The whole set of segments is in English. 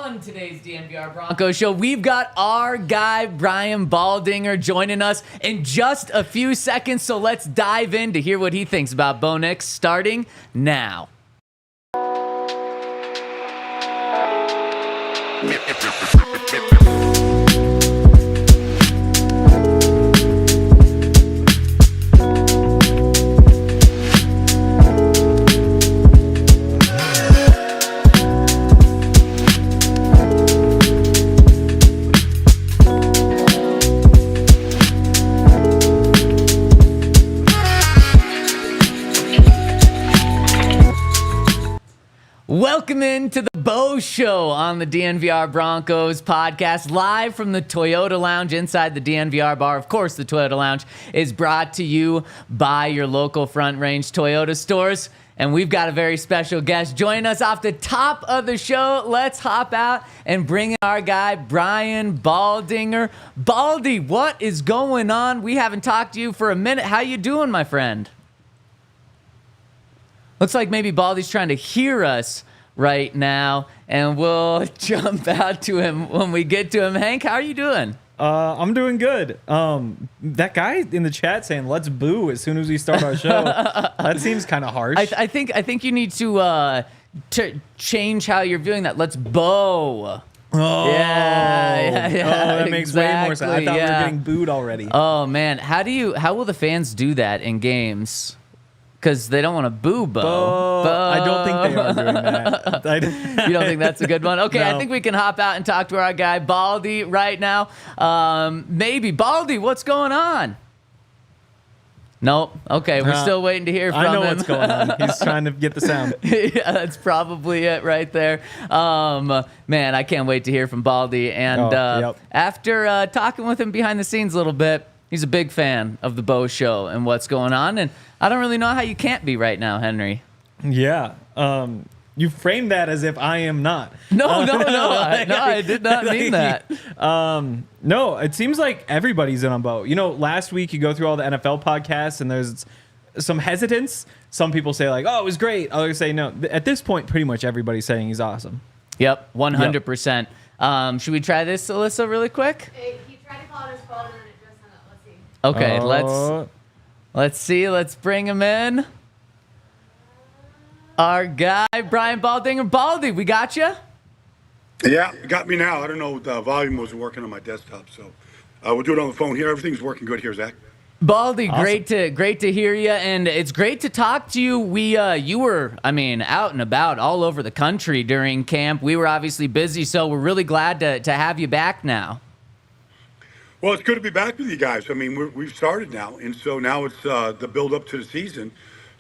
On today's DNVR Broncos show, we've got our guy, Brian Baldinger, joining us in just a few seconds. So let's dive in to hear what he thinks about Bo Nix starting now. Welcome into the Bo Show on the DNVR Broncos Podcast, live from the Toyota Lounge inside the DNVR Bar. Of course, the Toyota Lounge is brought to you by your local Front Range Toyota stores. And we've got a very special guest joining us off the top of the show. Let's hop out and bring in our guy, Brian Baldinger. Baldy, what is going on? We haven't talked to you for a minute. How you doing, my friend? Looks like maybe Baldy's trying to hear us right now, and we'll jump out to him when we get to him. Hank, how are you doing? I'm doing good. That guy in the chat saying "let's boo" as soon as we start our show. That seems kind of harsh. I think you need to change how you're viewing that. Let's bow. Oh, yeah. Oh, that makes way more sense. I thought we were getting booed already. Oh man, how will the fans do that in games? Because they don't want to boo Bo. I don't think they are doing that. You don't think that's a good one? Okay, No. I think we can hop out and talk to our guy, Baldy, right now. Maybe. Baldy, what's going on? Nope. Okay, we're still waiting to hear from him. I know what's going on. He's trying to get the sound. Yeah, that's probably it right there. Man, I can't wait to hear from Baldy. And after talking with him behind the scenes a little bit, he's a big fan of the Bo Show and what's going on. And I don't really know how you can't be right now, Henry. Yeah. You framed that as if I am not. No. I did not mean that. No, it seems like everybody's in on Bo. You know, last week you go through all the NFL podcasts and there's some hesitance. Some people say like, oh, it was great. Others say no. At this point, pretty much everybody's saying he's awesome. Yep, 100%. Should we try this, Alyssa, really quick? He tried to call it his phone and then it just hung up. Let's see. Okay, let's see. Let's bring him in. Our guy, Brian Baldinger. Baldy, we got you? Yeah, you got me now. I don't know, the volume wasn't working on my desktop, so we'll do it on the phone here. Everything's working good here, Zach. Baldy, awesome. great to hear you, and it's great to talk to you. You were, out and about all over the country during camp. We were obviously busy, so we're really glad to have you back now. Well, it's good to be back with you guys. We've started now, and so now it's the build-up to the season.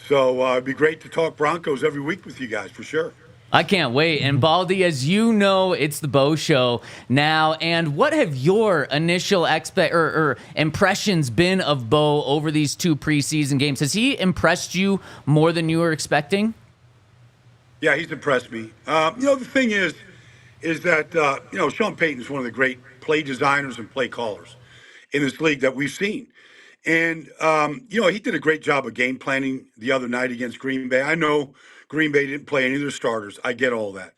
So it'd be great to talk Broncos every week with you guys, for sure. I can't wait. And Baldy, as you know, it's the Bo Show now. And what have your initial impressions been of Bo over these two preseason games? Has he impressed you more than you were expecting? Yeah, he's impressed me. The thing is that Sean Payton is one of the great play designers and play callers in this league that we've seen. And, he did a great job of game planning the other night against Green Bay. I know Green Bay didn't play any of their starters. I get all that.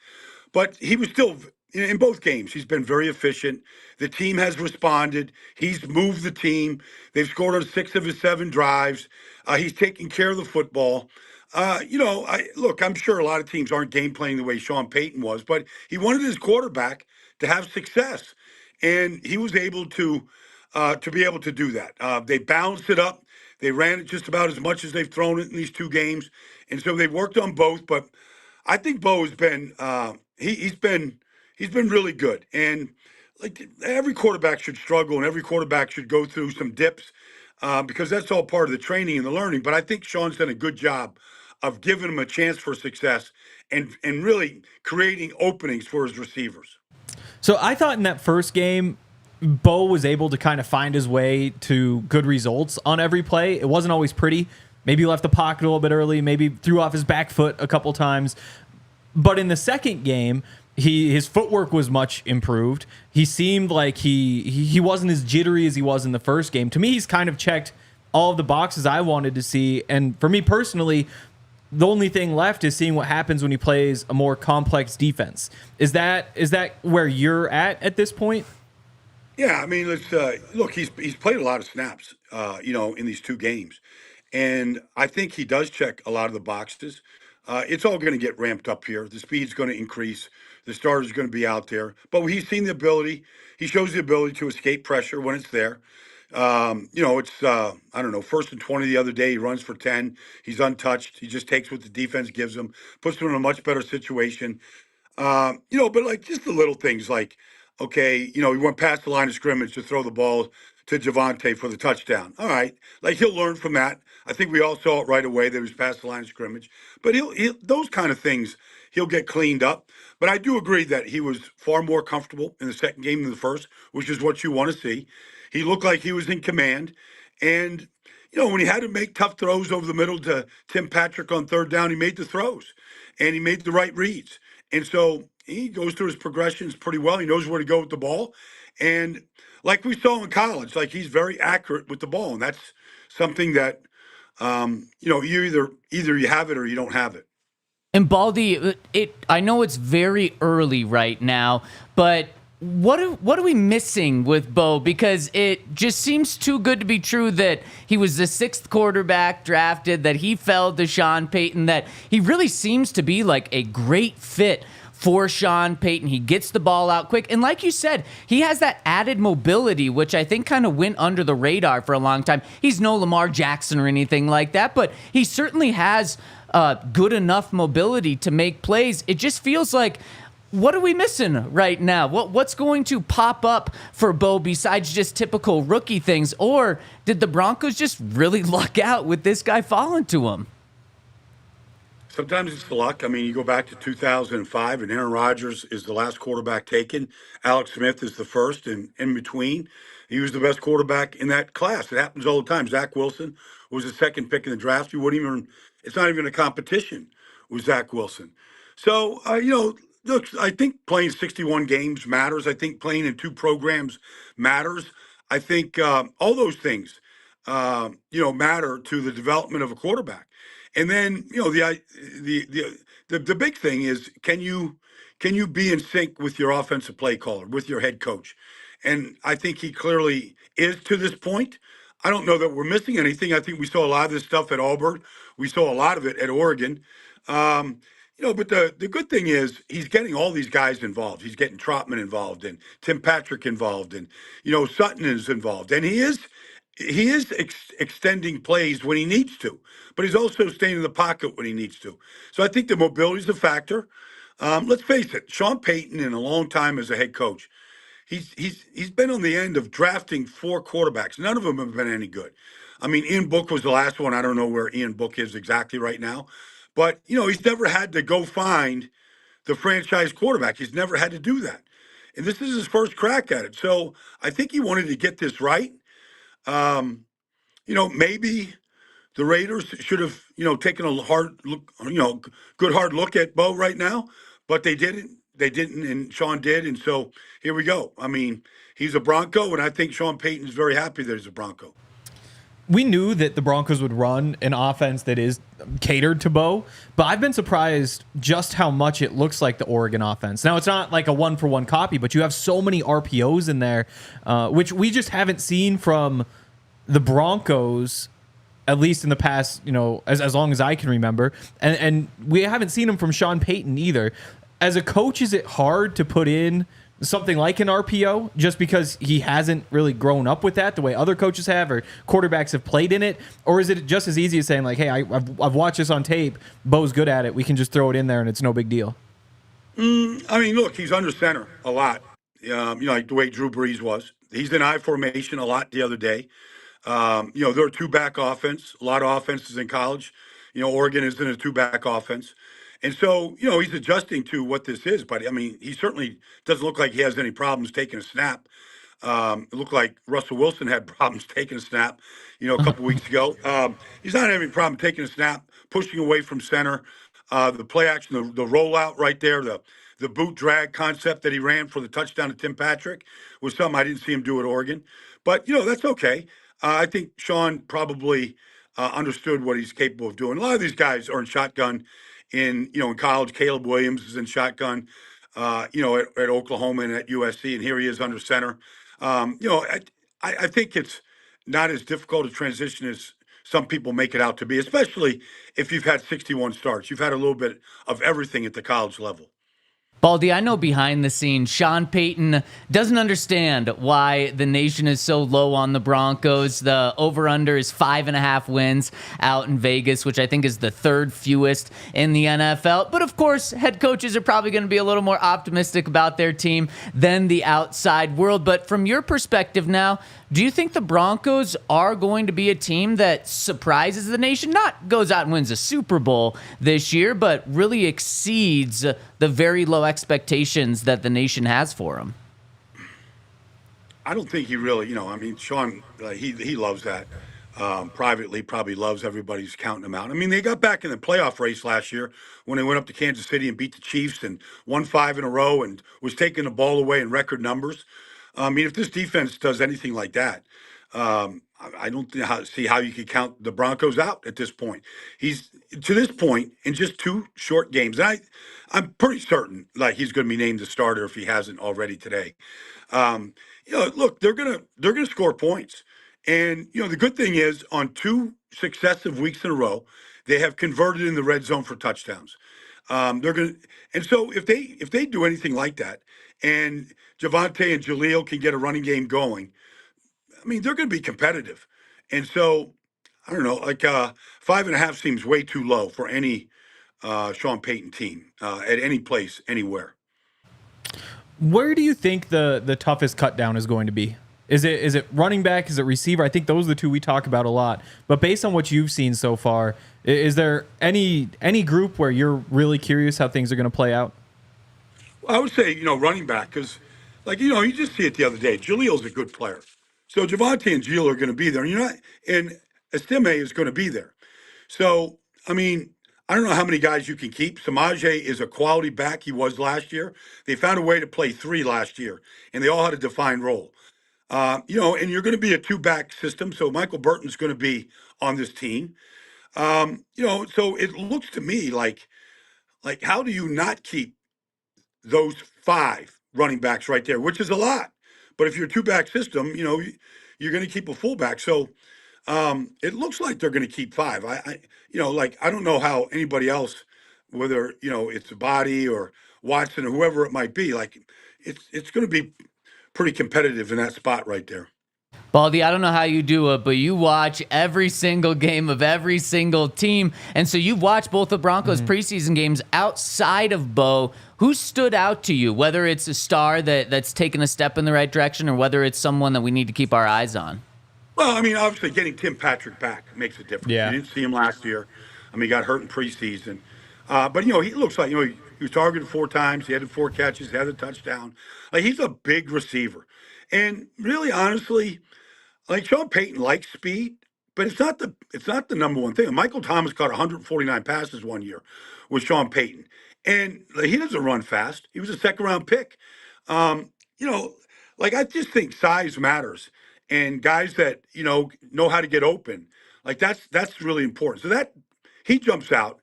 But he was still, in both games, he's been very efficient. The team has responded. He's moved the team. They've scored on 6 of his 7 drives. He's taking care of the football. I'm sure a lot of teams aren't game playing the way Sean Payton was, but he wanted his quarterback to have success. And he was able to be able to do that. They balanced it up. They ran it just about as much as they've thrown it in these 2 games. And so they've worked on both. But I think Bo has been he's been really good. And like every quarterback should struggle and every quarterback should go through some dips because that's all part of the training and the learning. But I think Sean's done a good job of giving him a chance for success and really creating openings for his receivers. So I thought in that first game, Bo was able to kind of find his way to good results on every play. It wasn't always pretty. Maybe he left the pocket a little bit early, maybe threw off his back foot a couple times. But in the second game, his footwork was much improved. He seemed like he wasn't as jittery as he was in the first game. To me, he's kind of checked all of the boxes I wanted to see. And for me personally, the only thing left is seeing what happens when he plays a more complex defense. Is that where you're at this point? Yeah, I mean, let's look. He's played a lot of snaps, in these two games, and I think he does check a lot of the boxes. It's all going to get ramped up here. The speed's going to increase. The starter's going to be out there, but he's seen the ability. He shows the ability to escape pressure when it's there. It's I don't know, 1st and 20 the other day. He runs for 10. He's untouched. He just takes what the defense gives him, puts him in a much better situation. But like just the little things like, okay, he went past the line of scrimmage to throw the ball to Javonte for the touchdown. All right. Like he'll learn from that. I think we all saw it right away that he was past the line of scrimmage. But he'll those kind of things, he'll get cleaned up. But I do agree that he was far more comfortable in the second game than the first, which is what you want to see. He looked like he was in command. And, when he had to make tough throws over the middle to Tim Patrick on third down, he made the throws and he made the right reads. And so he goes through his progressions pretty well. He knows where to go with the ball. And like we saw in college, like he's very accurate with the ball. And that's something that, you either you have it or you don't have it. And Baldy, I know it's very early right now, but what are we missing with Bo? Because it just seems too good to be true that he was the 6th quarterback drafted, that he fell to Sean Payton, that he really seems to be like a great fit for Sean Payton. He gets the ball out quick. And like you said, he has that added mobility, which I think kind of went under the radar for a long time. He's no Lamar Jackson or anything like that, but he certainly has good enough mobility to make plays. It just feels like, what are we missing right now? What's going to pop up for Bo besides just typical rookie things? Or did the Broncos just really luck out with this guy falling to him? Sometimes it's the luck. I mean, you go back to 2005, and Aaron Rodgers is the last quarterback taken. Alex Smith is the first, and in between, he was the best quarterback in that class. It happens all the time. Zach Wilson was the second pick in the draft. It's not even a competition with Zach Wilson. So, look, I think playing 61 games matters. I think playing in two programs matters. I think all those things, matter to the development of a quarterback. And then, the big thing is, can you be in sync with your offensive play caller, with your head coach? And I think he clearly is to this point. I don't know that we're missing anything. I think we saw a lot of this stuff at Auburn. We saw a lot of it at Oregon. But the good thing is he's getting all these guys involved. He's getting Trotman involved and Tim Patrick involved, and Sutton is involved, and he is extending plays when he needs to, but he's also staying in the pocket when he needs to. So I think the mobility is a factor. Let's face it, Sean Payton, in a long time as a head coach, he's been on the end of drafting 4 quarterbacks. None of them have been any good. I mean, Ian Book was the last one. I don't know where Ian Book is exactly right now, but he's never had to go find the franchise quarterback. He's never had to do that, and this is his first crack at it. So I think he wanted to get this right. Maybe the Raiders should have, taken a hard look, good hard look at Bo right now, but they didn't. They didn't, and Sean did, and so here we go. I mean, he's a Bronco, and I think Sean Payton is very happy that he's a Bronco. We knew that the Broncos would run an offense that is catered to Bo, but I've been surprised just how much it looks like the Oregon offense. Now, it's not like a one-for-one copy, but you have so many RPOs in there, which we just haven't seen from the Broncos, at least in the past, as long as I can remember. And we haven't seen them from Sean Payton either. As a coach, is it hard to put in something like an RPO just because he hasn't really grown up with that the way other coaches have or quarterbacks have played in it? Or is it just as easy as saying, like, hey, I've watched this on tape, Bo's good at it, we can just throw it in there and it's no big deal? I mean, look, he's under center a lot, like the way Drew Brees was. He's in I formation a lot the other day. They're a 2-back offense. A lot of offenses in college. Oregon is in a 2-back offense. And so, he's adjusting to what this is. But, I mean, he certainly doesn't look like he has any problems taking a snap. It looked like Russell Wilson had problems taking a snap, a couple weeks ago. He's not having any problem taking a snap, pushing away from center. The play action, the rollout right there, the boot drag concept that he ran for the touchdown to Tim Patrick was something I didn't see him do at Oregon. But, that's okay. I think Sean probably understood what he's capable of doing. A lot of these guys are in shotgun in college. Caleb Williams is in shotgun, at Oklahoma and at USC, and here he is under center. I think it's not as difficult a transition as some people make it out to be, especially if you've had 61 starts. You've had a little bit of everything at the college level. Baldy, I know behind the scenes, Sean Payton doesn't understand why the nation is so low on the Broncos. The over-under is 5.5 wins out in Vegas, which I think is the third fewest in the NFL. But of course, head coaches are probably going to be a little more optimistic about their team than the outside world. But from your perspective now, do you think the Broncos are going to be a team that surprises the nation? Not goes out and wins a Super Bowl this year, but really exceeds the very low expectations that the nation has for them. I don't think he really, Sean, he loves that. Privately, probably loves everybody's counting him out. I mean, they got back in the playoff race last year when they went up to Kansas City and beat the Chiefs and won 5 in a row and was taking the ball away in record numbers. I mean, if this defense does anything like that, I don't see how you could count the Broncos out at this point. He's to this point in just 2 short games. And I'm pretty certain he's going to be named the starter if he hasn't already today. Look, they're gonna score points, and the good thing is on 2 successive weeks in a row, they have converted in the red zone for touchdowns. And so if they do anything like that, and Javonte and Jaleel can get a running game going, I mean, they're going to be competitive. And so, I don't know, 5.5 seems way too low for any Sean Payton team at any place, anywhere. Where do you think the toughest cut down is going to be? Is it running back? Is it receiver? I think those are the 2 we talk about a lot. But based on what you've seen so far, is there any group where you're really curious how things are going to play out? Well, I would say, running back, because, you just see it the other day. Jaleel's a good player. So Javonte and Jaleel are going to be there. And Estime is going to be there. So, I mean, I don't know how many guys you can keep. Samaje is a quality back. He was last year. They found a way to play 3 last year, and they all had a defined role. And you're going to be a 2-back system. So Michael Burton's going to be on this team. So it looks to me like how do you not keep those 5 running backs right there, which is a lot. But if you're a 2-back system, you're going to keep a fullback. So it looks like they're going to keep 5. I don't know how anybody else, whether, it's Baldy or Watson or whoever it might be, it's going to be pretty competitive in that spot right there. Baldy, I don't know how you do it, but you watch every single game of every single team. And so you've watched both the Broncos preseason games outside of Bo. Who stood out to you, whether it's a star that's taken a step in the right direction or whether it's someone that we need to keep our eyes on? Well, I mean, obviously getting Tim Patrick back makes a difference. Yeah. You didn't see him last year. I mean, he got hurt in preseason. But, he looks like, he was targeted 4 times. He had 4 catches. He had a touchdown. He's a big receiver. And really, honestly, Sean Payton likes speed, but it's not the number one thing. Michael Thomas caught 149 passes one year with Sean Payton. And he doesn't run fast. He was a 2nd-round pick. I just think size matters. And guys that, know how to get open, that's really important. So that he jumps out.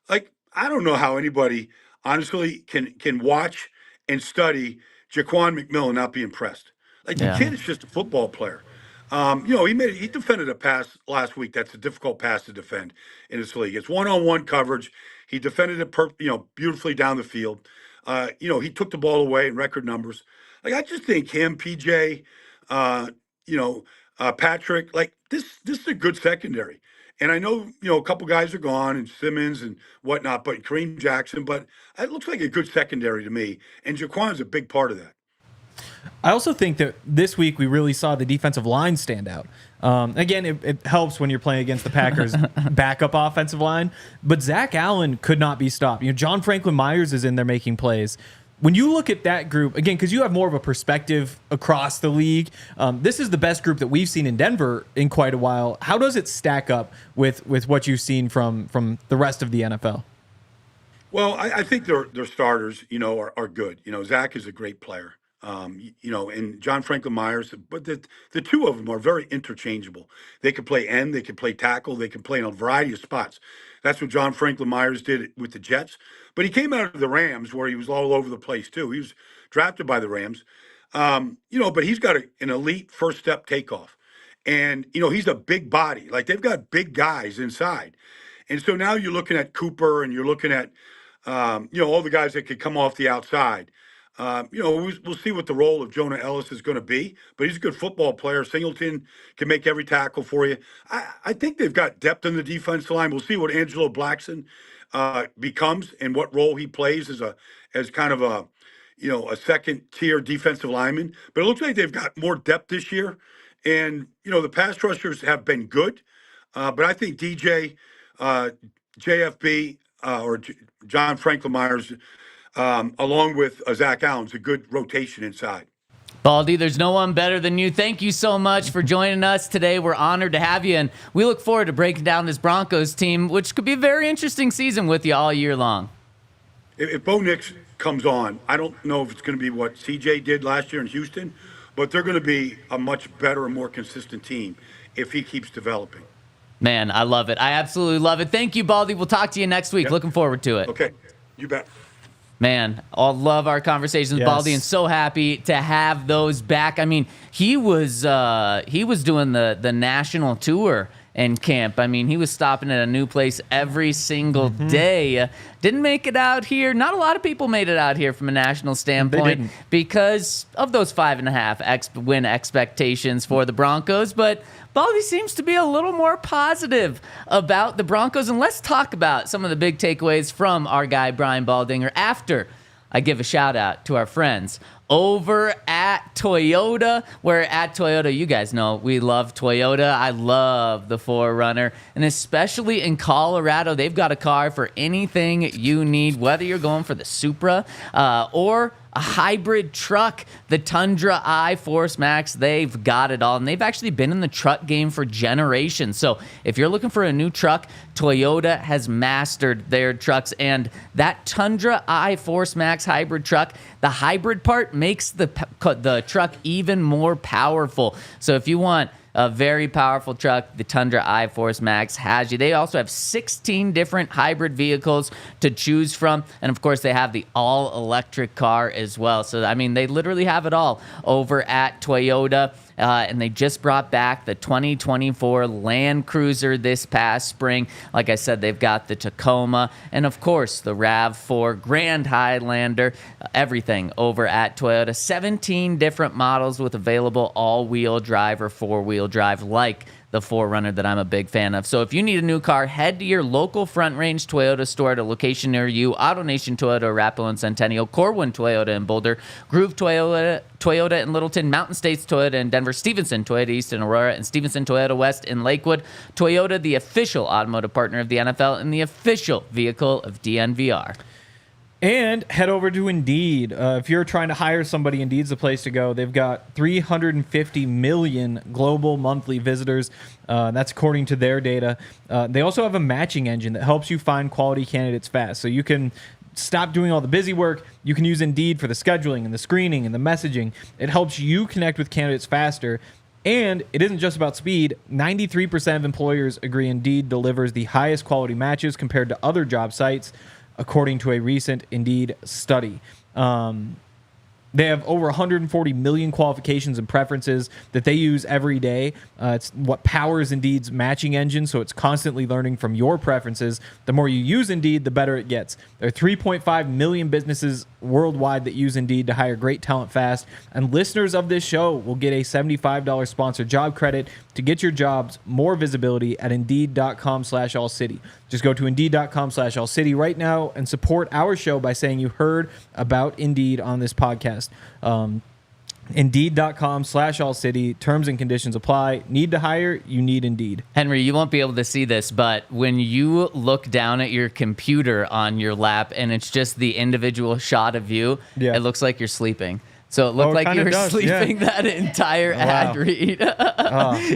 I don't know how anybody honestly can watch and study Jaquan McMillan and not be impressed. The kid is just a football player. He defended a pass last week. That's a difficult pass to defend in this league. It's one-on-one coverage. He defended it beautifully down the field. He took the ball away in record numbers. I just think him, PJ, Patrick, this is a good secondary. And I know, a couple guys are gone and Simmons and whatnot, but Kareem Jackson, but it looks like a good secondary to me. And Jaquan's a big part of that. I also think that this week we really saw the defensive line stand out. Again, it helps when you're playing against the Packers' backup offensive line, but Zach Allen could not be stopped. John Franklin Myers is in there making plays. When you look at that group, again, because you have more of a perspective across the league, this is the best group that we've seen in Denver in quite a while. How does it stack up with what you've seen from the rest of the NFL? Well, I think their starters, are good. Zach is a great player. And John Franklin Myers, but the two of them are very interchangeable. They could play end, they could play tackle, they can play in a variety of spots. That's what John Franklin Myers did with the Jets. But he came out of the Rams where he was all over the place too. He was drafted by the Rams, but he's got an elite first step takeoff. And, he's a big body. Like they've got big guys inside. And so now you're looking at Cooper and you're looking at, all the guys that could come off the outside. We'll see what the role of Jonah Ellis is going to be, but he's a good football player. Singleton can make every tackle for you. I think they've got depth in the defensive line. We'll see what Angelo Blackson becomes and what role he plays as kind of a second tier defensive lineman. But it looks like they've got more depth this year. And, the pass rushers have been good. But I think DJ, JFB, or John Franklin Myers, along with Zach Allen's a good rotation inside. Baldy, there's no one better than you. Thank you so much for joining us today. We're honored to have you, and we look forward to breaking down this Broncos team, which could be a very interesting season with you all year long. If Bo Nix comes on, I don't know if it's going to be what CJ did last year in Houston, but they're going to be a much better and more consistent team if he keeps developing. Man, I love it. I absolutely love it. Thank you, Baldy. We'll talk to you next week. Yep. Looking forward to it. Okay, you bet. Man, I love our conversations with Yes. Baldy, and so happy to have those back. I mean, he was doing the national tour in camp. I mean, he was stopping at a new place every single day. Didn't make it out here. Not a lot of people made it out here from a national standpoint because of those 5.5 win expectations for the Broncos. But Baldy seems to be a little more positive about the Broncos. And let's talk about some of the big takeaways from our guy, Brian Baldinger, after I give a shout out to our friends over at Toyota, where at Toyota, you guys know we love Toyota. I love the 4Runner, and especially in Colorado, they've got a car for anything you need, whether you're going for the Supra or a hybrid truck, the Tundra I-Force Max. They've got it all, and they've actually been in the truck game for generations. So if you're looking for a new truck, Toyota has mastered their trucks, and that Tundra I-Force Max hybrid truck, the hybrid part makes the truck even more powerful. So if you want a very powerful truck, the Tundra I-Force Max has you. They also have 16 different hybrid vehicles to choose from. And of course, they have the all-electric car as well. So, I mean, they literally have it all over at Toyota. And they just brought back the 2024 Land Cruiser this past spring. Like I said, they've got the Tacoma and, of course, the RAV4 Grand Highlander. Everything over at Toyota. 17 different models with available all-wheel drive or four-wheel drive, like the 4Runner that I'm a big fan of. So if you need a new car, head to your local Front Range Toyota store at a location near you. AutoNation Toyota, Arapahoe and Centennial, Corwin Toyota in Boulder, Groove Toyota in Littleton, Mountain States Toyota in Denver, Stevenson Toyota East in Aurora, and Stevenson Toyota West in Lakewood. Toyota, the official automotive partner of the NFL and the official vehicle of DNVR. And head over to Indeed. If you're trying to hire somebody, Indeed's the place to go. They've got 350 million global monthly visitors. That's according to their data. They also have a matching engine that helps you find quality candidates fast. So you can stop doing all the busy work. You can use Indeed for the scheduling and the screening and the messaging. It helps you connect with candidates faster. And it isn't just about speed. 93% of employers agree Indeed delivers the highest quality matches compared to other job sites, according to a recent Indeed study. They have over 140 million qualifications and preferences that they use every day. It's what powers Indeed's matching engine, so it's constantly learning from your preferences. The more you use Indeed, the better it gets. There are 3.5 million businesses worldwide that use Indeed to hire great talent fast, and listeners of this show will get a $75 sponsored job credit to get your jobs more visibility at Indeed.com/AllCity. Just go to Indeed.com/AllCity right now and support our show by saying you heard about Indeed on this podcast. Indeed.com/AllCity. Terms and conditions apply. Need to hire? You need Indeed. Henry, you won't be able to see this, but when you look down at your computer on your lap and it's just the individual shot of you, Yeah. it looks like you're sleeping. So it looked like you kinda were does, sleeping that entire ad read.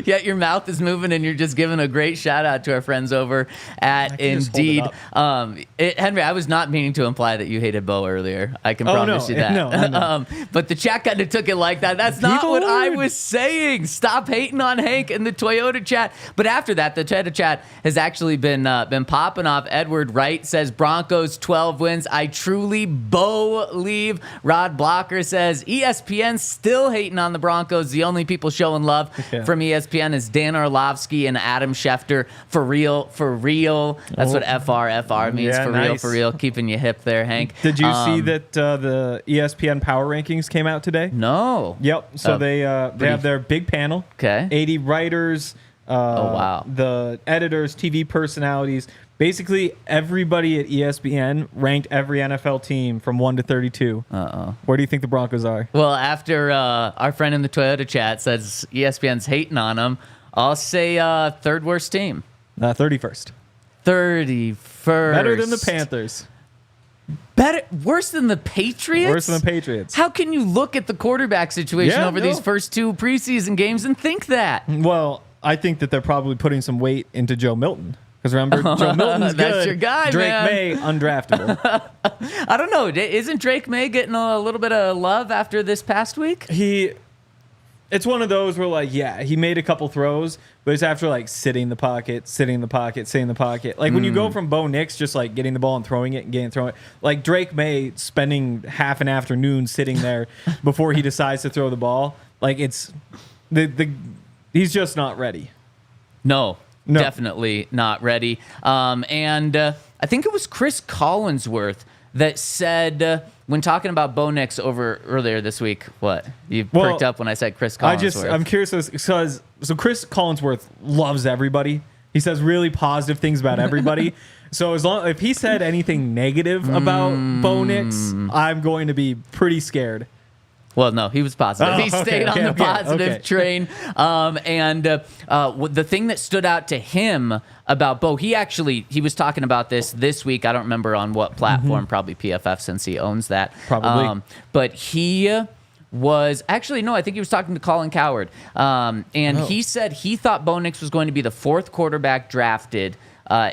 Yet your mouth is moving and you're just giving a great shout out to our friends over at Indeed. Henry, I was not meaning to imply that you hated Bo earlier. I can promise you that. No. But the chat kind of took it like that. That's not what I was saying. Stop hating on Hank in the Toyota chat. But after that, the Toyota chat has actually been popping off. Edward Wright says Broncos 12 wins. I truly believe. Rod Blocker says ESPN still hating on the Broncos. The only people showing love from ESPN is Dan Orlovsky and Adam Schefter. For real, for real. That's what FR means. For real. Keeping you hip there, Hank. Did you see that the ESPN Power Rankings came out today? No. Yep. So they have their big panel. Okay. 80 writers. The editors, TV personalities. Basically, everybody at ESPN ranked every NFL team from 1 to 32. Where do you think the Broncos are? Well, after our friend in the Toyota chat says ESPN's hating on them, I'll say third worst team. 31st. 31st. Better than the Panthers. Worse than the Patriots? Worse than the Patriots. How can you look at the quarterback situation over these first 2 preseason games and think that? Well, I think that they're probably putting some weight into Joe Milton. Because remember, Joe Milton's That's good. your guy, Drake man. May, undraftable. I don't know. Isn't Drake May getting a little bit of love after this past week? It's one of those where, he made a couple throws, but it's after, sitting in the pocket, sitting in the pocket, sitting in the pocket. Like, when you go from Bo Nix just, getting the ball and throwing it and getting thrown it. Like, Drake May spending half an afternoon sitting there before he decides to throw the ball. It's... he's just not ready. No. Definitely not ready. And I think it was Chris Collinsworth that said, when talking about Bo Nix earlier this week, what? You perked up when I said Chris Collinsworth. I'm curious because Chris Collinsworth loves everybody. He says really positive things about everybody. So if he said anything negative about Bo Nix, I'm going to be pretty scared. Well, no, he was positive. He stayed on the positive train. And the thing that stood out to him about Bo, he was talking about this week. I don't remember on what platform, probably PFF since he owns that. Probably. But he was actually, no, I think he was talking to Colin Cowherd. He said he thought Bo Nix was going to be the 4th quarterback drafted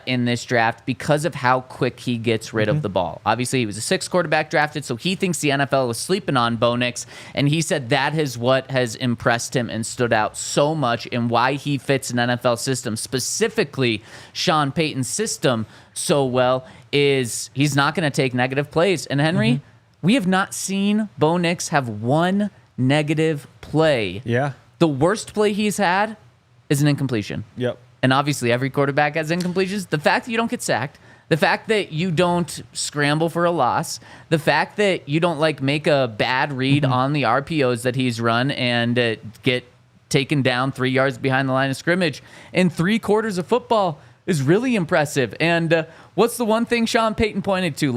in this draft because of how quick he gets rid of the ball. Obviously, he was a 6th quarterback drafted, so he thinks the NFL was sleeping on Bo Nix, and he said that is what has impressed him and stood out so much in why he fits an NFL system, specifically Sean Payton's system so well, is he's not going to take negative plays. And Henry, we have not seen Bo Nix have one negative play. Yeah. The worst play he's had is an incompletion. Yep. And obviously, every quarterback has incompletions. The fact that you don't get sacked, the fact that you don't scramble for a loss, the fact that you don't make a bad read on the RPOs that he's run and get taken down 3 yards behind the line of scrimmage in 3 quarters of football is really impressive. And what's the one thing Sean Payton pointed to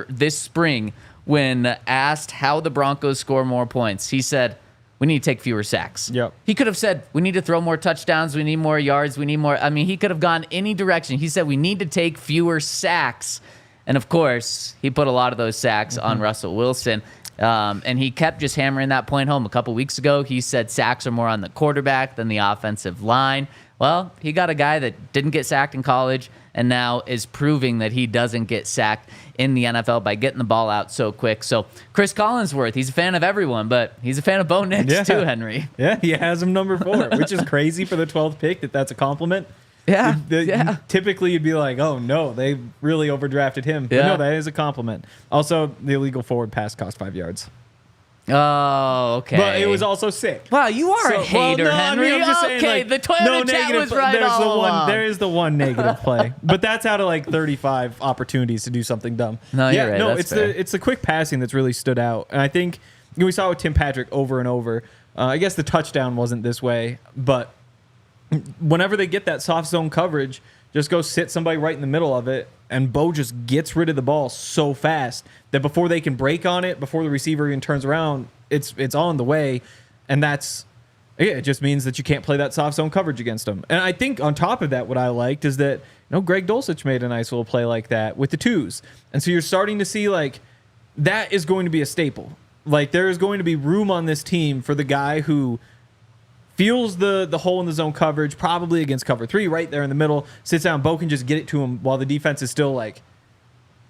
this spring when asked how the Broncos score more points? He said, we need to take fewer sacks. Yep. He could have said, we need to throw more touchdowns, we need more yards, we need more. I mean, he could have gone any direction. He said, we need to take fewer sacks. And of course, he put a lot of those sacks on Russell Wilson. And he kept just hammering that point home. A couple weeks ago, he said sacks are more on the quarterback than the offensive line. Well, he got a guy that didn't get sacked in college and now is proving that he doesn't get sacked in the NFL by getting the ball out so quick. So Chris Collinsworth, he's a fan of everyone, but he's a fan of Bo Nix too, Henry. Yeah, he has him number 4, which is crazy for the 12th pick that's a compliment. Yeah. Typically, you'd be like, oh, no, they really overdrafted him. But no, that is a compliment. Also, the illegal forward pass cost 5 yards. Oh, okay. But it was also sick. Wow, you are a hater, Henry. I'm just saying, the Toyota chat was right all along. There is the one negative play, but that's out of 35 opportunities to do something dumb. No, you're right. No, that's it's the quick passing that's really stood out, and I think we saw it with Tim Patrick over and over. I guess the touchdown wasn't this way, but whenever they get that soft zone coverage, just go sit somebody right in the middle of it, and Bo just gets rid of the ball so fast that before they can break on it, before the receiver even turns around, it's on the way, and it just means that you can't play that soft zone coverage against them. And I think on top of that, what I liked is that Greg Dulcich made a nice little play like that with the twos, and so you're starting to see that is going to be a staple. Like, there is going to be room on this team for the guy who feels the hole in the zone coverage, probably against cover 3, right there in the middle, sits down. Bo can just get it to him while the defense is still like,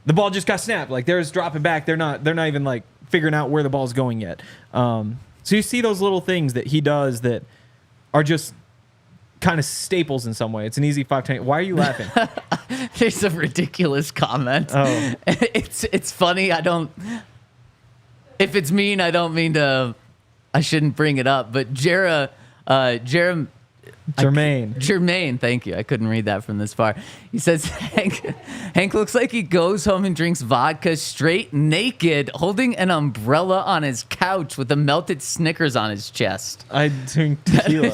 the ball just got snapped. Like, they're just dropping back. They're not even like figuring out where the ball's going yet. So you see those little things that he does that are just kind of staples in some way. It's an easy 5-10. Why are you laughing? There's a ridiculous comment. Oh. It's funny. If it's mean, I don't mean to. I shouldn't bring it up. But Jermaine, thank you. I couldn't read that from this far. He says, Hank looks like he goes home and drinks vodka straight naked, holding an umbrella on his couch with a melted Snickers on his chest. I drink tequila.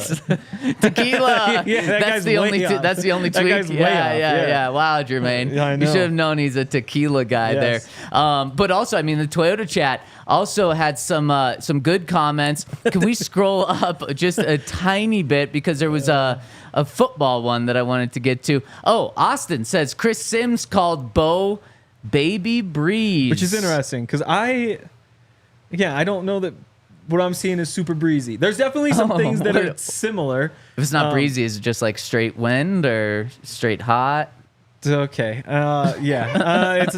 Tequila. Yeah, that's the only. That's the only That tweet. guy's way Yeah. off, Wow, Jermaine. I know. You should have known he's a tequila guy Yes. there. But also, I mean, the Toyota chat also had some good comments. Can we scroll up just a tiny bit because there was a football one that I wanted to get to. Oh, Austin says Chris Sims called Bo Baby Breeze, Which is interesting because I don't know that what I'm seeing is super breezy. There's definitely some things that are similar. If it's not breezy, is it just like straight wind or straight hot? Okay. It's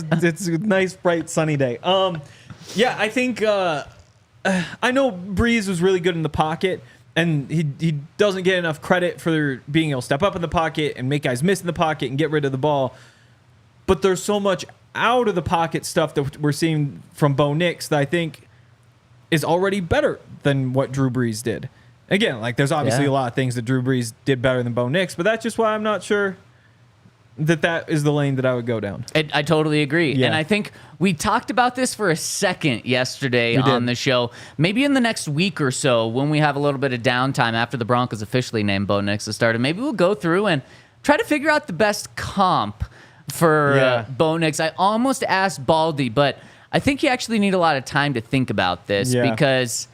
a nice, bright, sunny day. I think I know Breeze was really good in the pocket, and he doesn't get enough credit for being able to step up in the pocket and make guys miss in the pocket and get rid of the ball. But there's so much out of the pocket stuff that we're seeing from Bo Nix that I think is already better than what Drew Brees did. Again, like there's obviously a lot of things that Drew Brees did better than Bo Nix, but that's just why I'm not sure that is the lane that I would go down. I totally agree. Yeah. And I think we talked about this for a second yesterday on the show. Maybe in the next week or so, when we have a little bit of downtime after the Broncos officially named Bo Nix the starter, maybe we'll go through and try to figure out the best comp for Bo Nix. I almost asked Baldy, but I think you actually need a lot of time to think about this because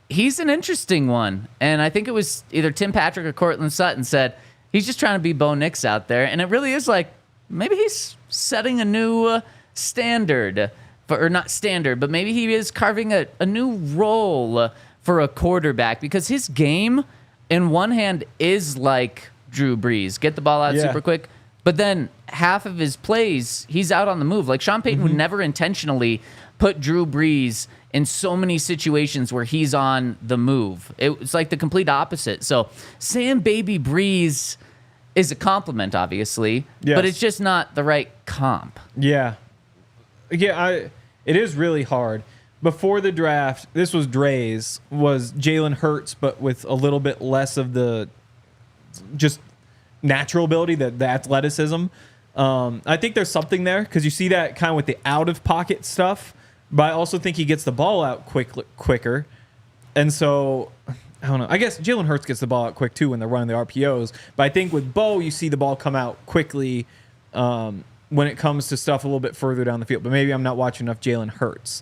he's an interesting one. And I think it was either Tim Patrick or Cortland Sutton said, he's just trying to be Bo Nix out there. And it really is like, maybe he's setting a new standard, or not standard, but maybe he is carving a new role for a quarterback because his game, in one hand, is like Drew Brees. Get the ball out super quick. But then half of his plays, he's out on the move. Like Sean Payton would never intentionally put Drew Brees in so many situations where he's on the move. It's like the complete opposite. So saying Baby Brees is a compliment, obviously, but it's just not the right comp. Yeah. It is really hard. Before the draft, this was Dre's, was Jalen Hurts, but with a little bit less of the just natural ability, the athleticism. I think there's something there because you see that kind of with the out-of-pocket stuff, but I also think he gets the ball out quicker. And so, I don't know. I guess Jalen Hurts gets the ball out quick, too, when they're running the RPOs. But I think with Bo, you see the ball come out quickly when it comes to stuff a little bit further down the field. But maybe I'm not watching enough Jalen Hurts.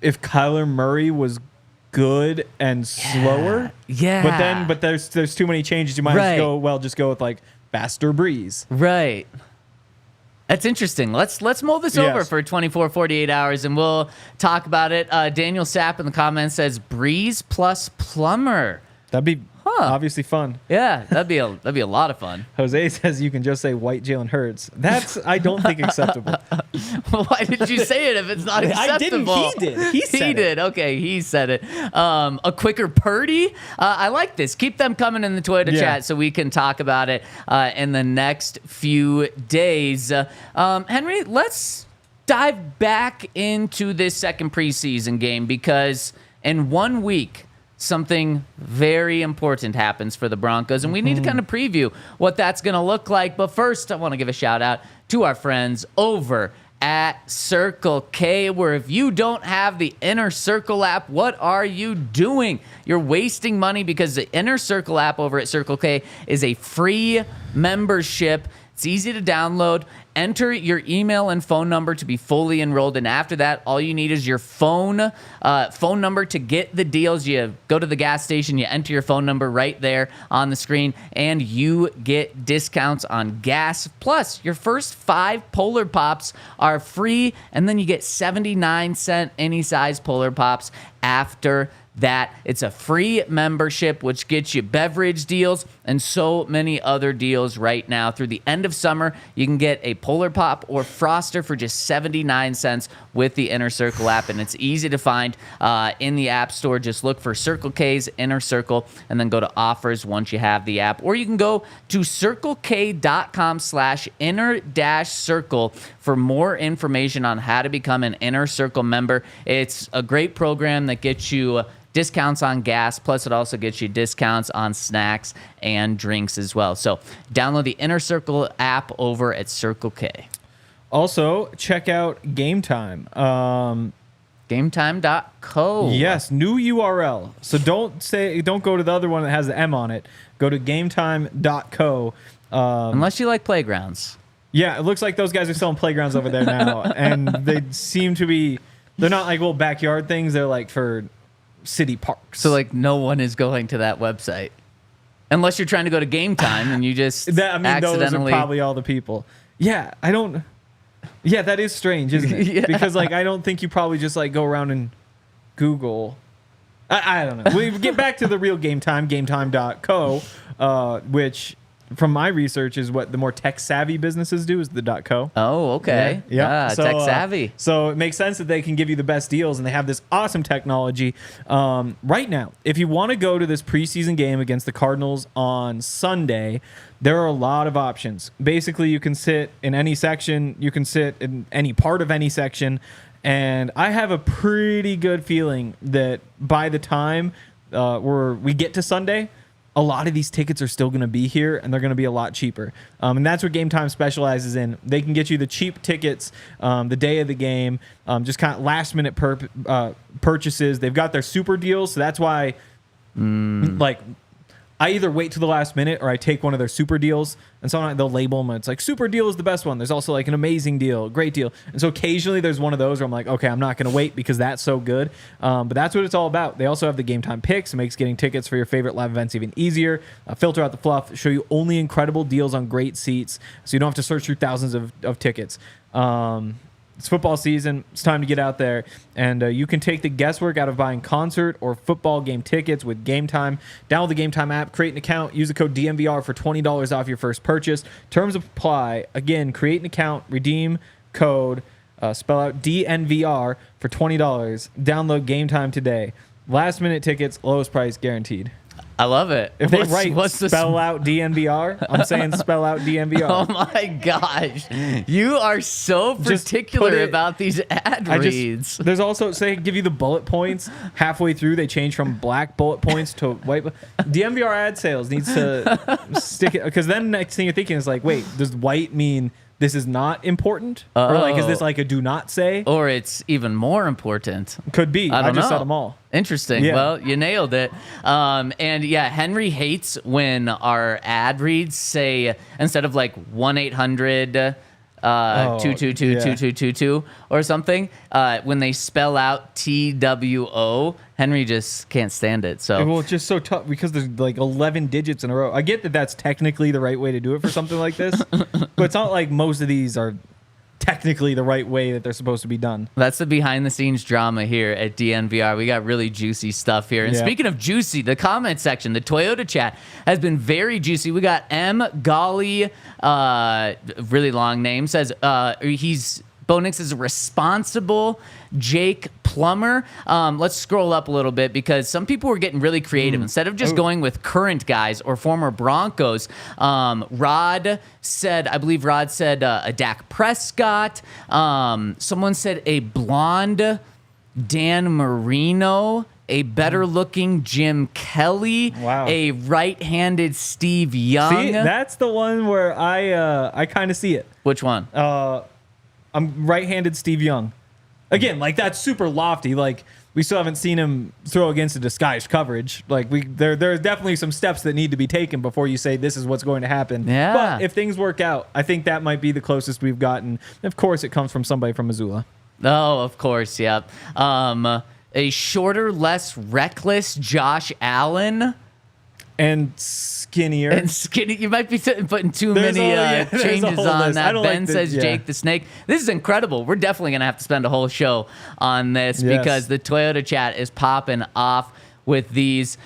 If Kyler Murray was good and slower, but there's too many changes. You might just go with like faster Breeze. Right. That's interesting. Let's mull this over for 24, 48 hours, and we'll talk about it. Daniel Sapp in the comments says Breeze plus Plummer. That'd be obviously fun. Yeah, that'd be a lot of fun. Jose says you can just say white Jalen Hurts. That's, I don't think, acceptable. Well, why did you say it if it's not acceptable? I didn't. He did. He did. Okay, he said it. A quicker Purdy. I like this. Keep them coming in the Toyota chat so we can talk about it in the next few days. Henry, let's dive back into this second preseason game because in 1 week, something very important happens for the Broncos, and we need to kind of preview what that's going to look like. But first, I want to give a shout out to our friends over at Circle K, where if you don't have the Inner Circle app, what are you doing? You're wasting money because the Inner Circle app over at Circle K is a free membership. It's easy to download, enter your email and phone number to be fully enrolled. And after that, all you need is your phone number to get the deals. You go to the gas station, you enter your phone number right there on the screen, and you get discounts on gas. Plus, your first 5 Polar Pops are free, and then you get 79-cent any size Polar Pops after that. It's a free membership, which gets you beverage deals and so many other deals right now. Through the end of summer, you can get a Polar Pop or Froster for just 79 cents with the Inner Circle app, and it's easy to find in the App Store. Just look for Circle K's Inner Circle and then go to offers once you have the app. Or you can go to circlek.com/inner-circle for more information on how to become an Inner Circle member. It's a great program that gets you discounts on gas, plus it also gets you discounts on snacks and drinks as well. So download the Inner Circle app over at Circle K. Also, check out Game Time. GameTime.co. Yes, new URL. So don't go to the other one that has the M on it. Go to GameTime.co. Unless you like playgrounds. Yeah, it looks like those guys are selling playgrounds over there now, and they seem to be. They're not like little backyard things. They're like for city parks. So like no one is going to that website unless you're trying to go to Game Time and you just accidentally. Those are probably all the people. Yeah, I don't. Yeah, that is strange, isn't it? Yeah. Because like I don't think you probably just like go around and Google. I don't know. We get back to the real Game Time, GameTime.co, which from my research is what the more tech savvy businesses do is the .co. Oh, okay. Yeah. So, tech savvy. So it makes sense that they can give you the best deals, and they have this awesome technology. Right now, if you want to go to this preseason game against the Cardinals on Sunday, there are a lot of options. Basically, you can sit in any section. You can sit in any part of any section. And I have a pretty good feeling that by the time we get to Sunday, a lot of these tickets are still going to be here, and they're going to be a lot cheaper. And that's what Game Time specializes in. They can get you the cheap tickets the day of the game, just kind of last-minute purchases. They've got their super deals, so that's why, like, I either wait to the last minute or I take one of their super deals, and sometimes they'll label them. And it's like, super deal is the best one. There's also like an amazing deal, great deal. And so occasionally there's one of those where I'm like, okay, I'm not going to wait because that's so good. But that's what it's all about. They also have the Game Time picks. It makes getting tickets for your favorite live events even easier. Filter out the fluff, show you only incredible deals on great seats, so you don't have to search through thousands of tickets. It's football season. It's time to get out there. And you can take the guesswork out of buying concert or football game tickets with Game Time. Download the Game Time app, create an account, use the code DNVR for $20 off your first purchase. Terms apply. Again, create an account, redeem code, spell out DNVR for $20. Download Game Time today. Last minute tickets, lowest price guaranteed. I love it. If they spell out DNVR, I'm saying spell out DNVR. Oh my gosh. You are so particular about these ad reads. There's also, say, give you the bullet points. Halfway through, they change from black bullet points to white. DNVR ad sales needs to stick it, because then next thing you're thinking is like, wait, does white mean this is not important? Or like, is this like a do not say? Or it's even more important. Could be. I just said them all. Interesting. Yeah. Well, you nailed it. And yeah, Henry hates when our ad reads say, instead of like 1-800 222-2222 or something, when they spell out TWO, Henry just can't stand it. So well, it's just so tough because there's like 11 digits in a row. I get that that's technically the right way to do it for something like this, but it's not like most of these are technically the right way that they're supposed to be done. That's the behind the scenes drama here at DNVR. We got really juicy stuff here. And speaking of juicy, the comment section, the Toyota chat has been very juicy. We got M. Golly, really long name, says Bo Nix is a responsible Jake Plummer. Let's scroll up a little bit because some people were getting really creative. Instead of just going with current guys or former Broncos, Rod said a Dak Prescott. Someone said a blonde Dan Marino. A better-looking Jim Kelly. Wow. A right-handed Steve Young. See, that's the one where I kind of see it. Which one? I'm right-handed Steve Young. Again, like that's super lofty. Like we still haven't seen him throw against a disguised coverage. Like there's definitely some steps that need to be taken before you say this is what's going to happen. Yeah. But if things work out, I think that might be the closest we've gotten. Of course, it comes from somebody from Missoula. Oh, of course, yep. A shorter, less reckless Josh Allen. And skinnier. And skinny. You might be putting too There's many there's a changes whole on list. I that. don't Ben like says Jake the Snake. This is incredible. We're definitely going to have to spend a whole show on this because the Toyota chat is popping off with these.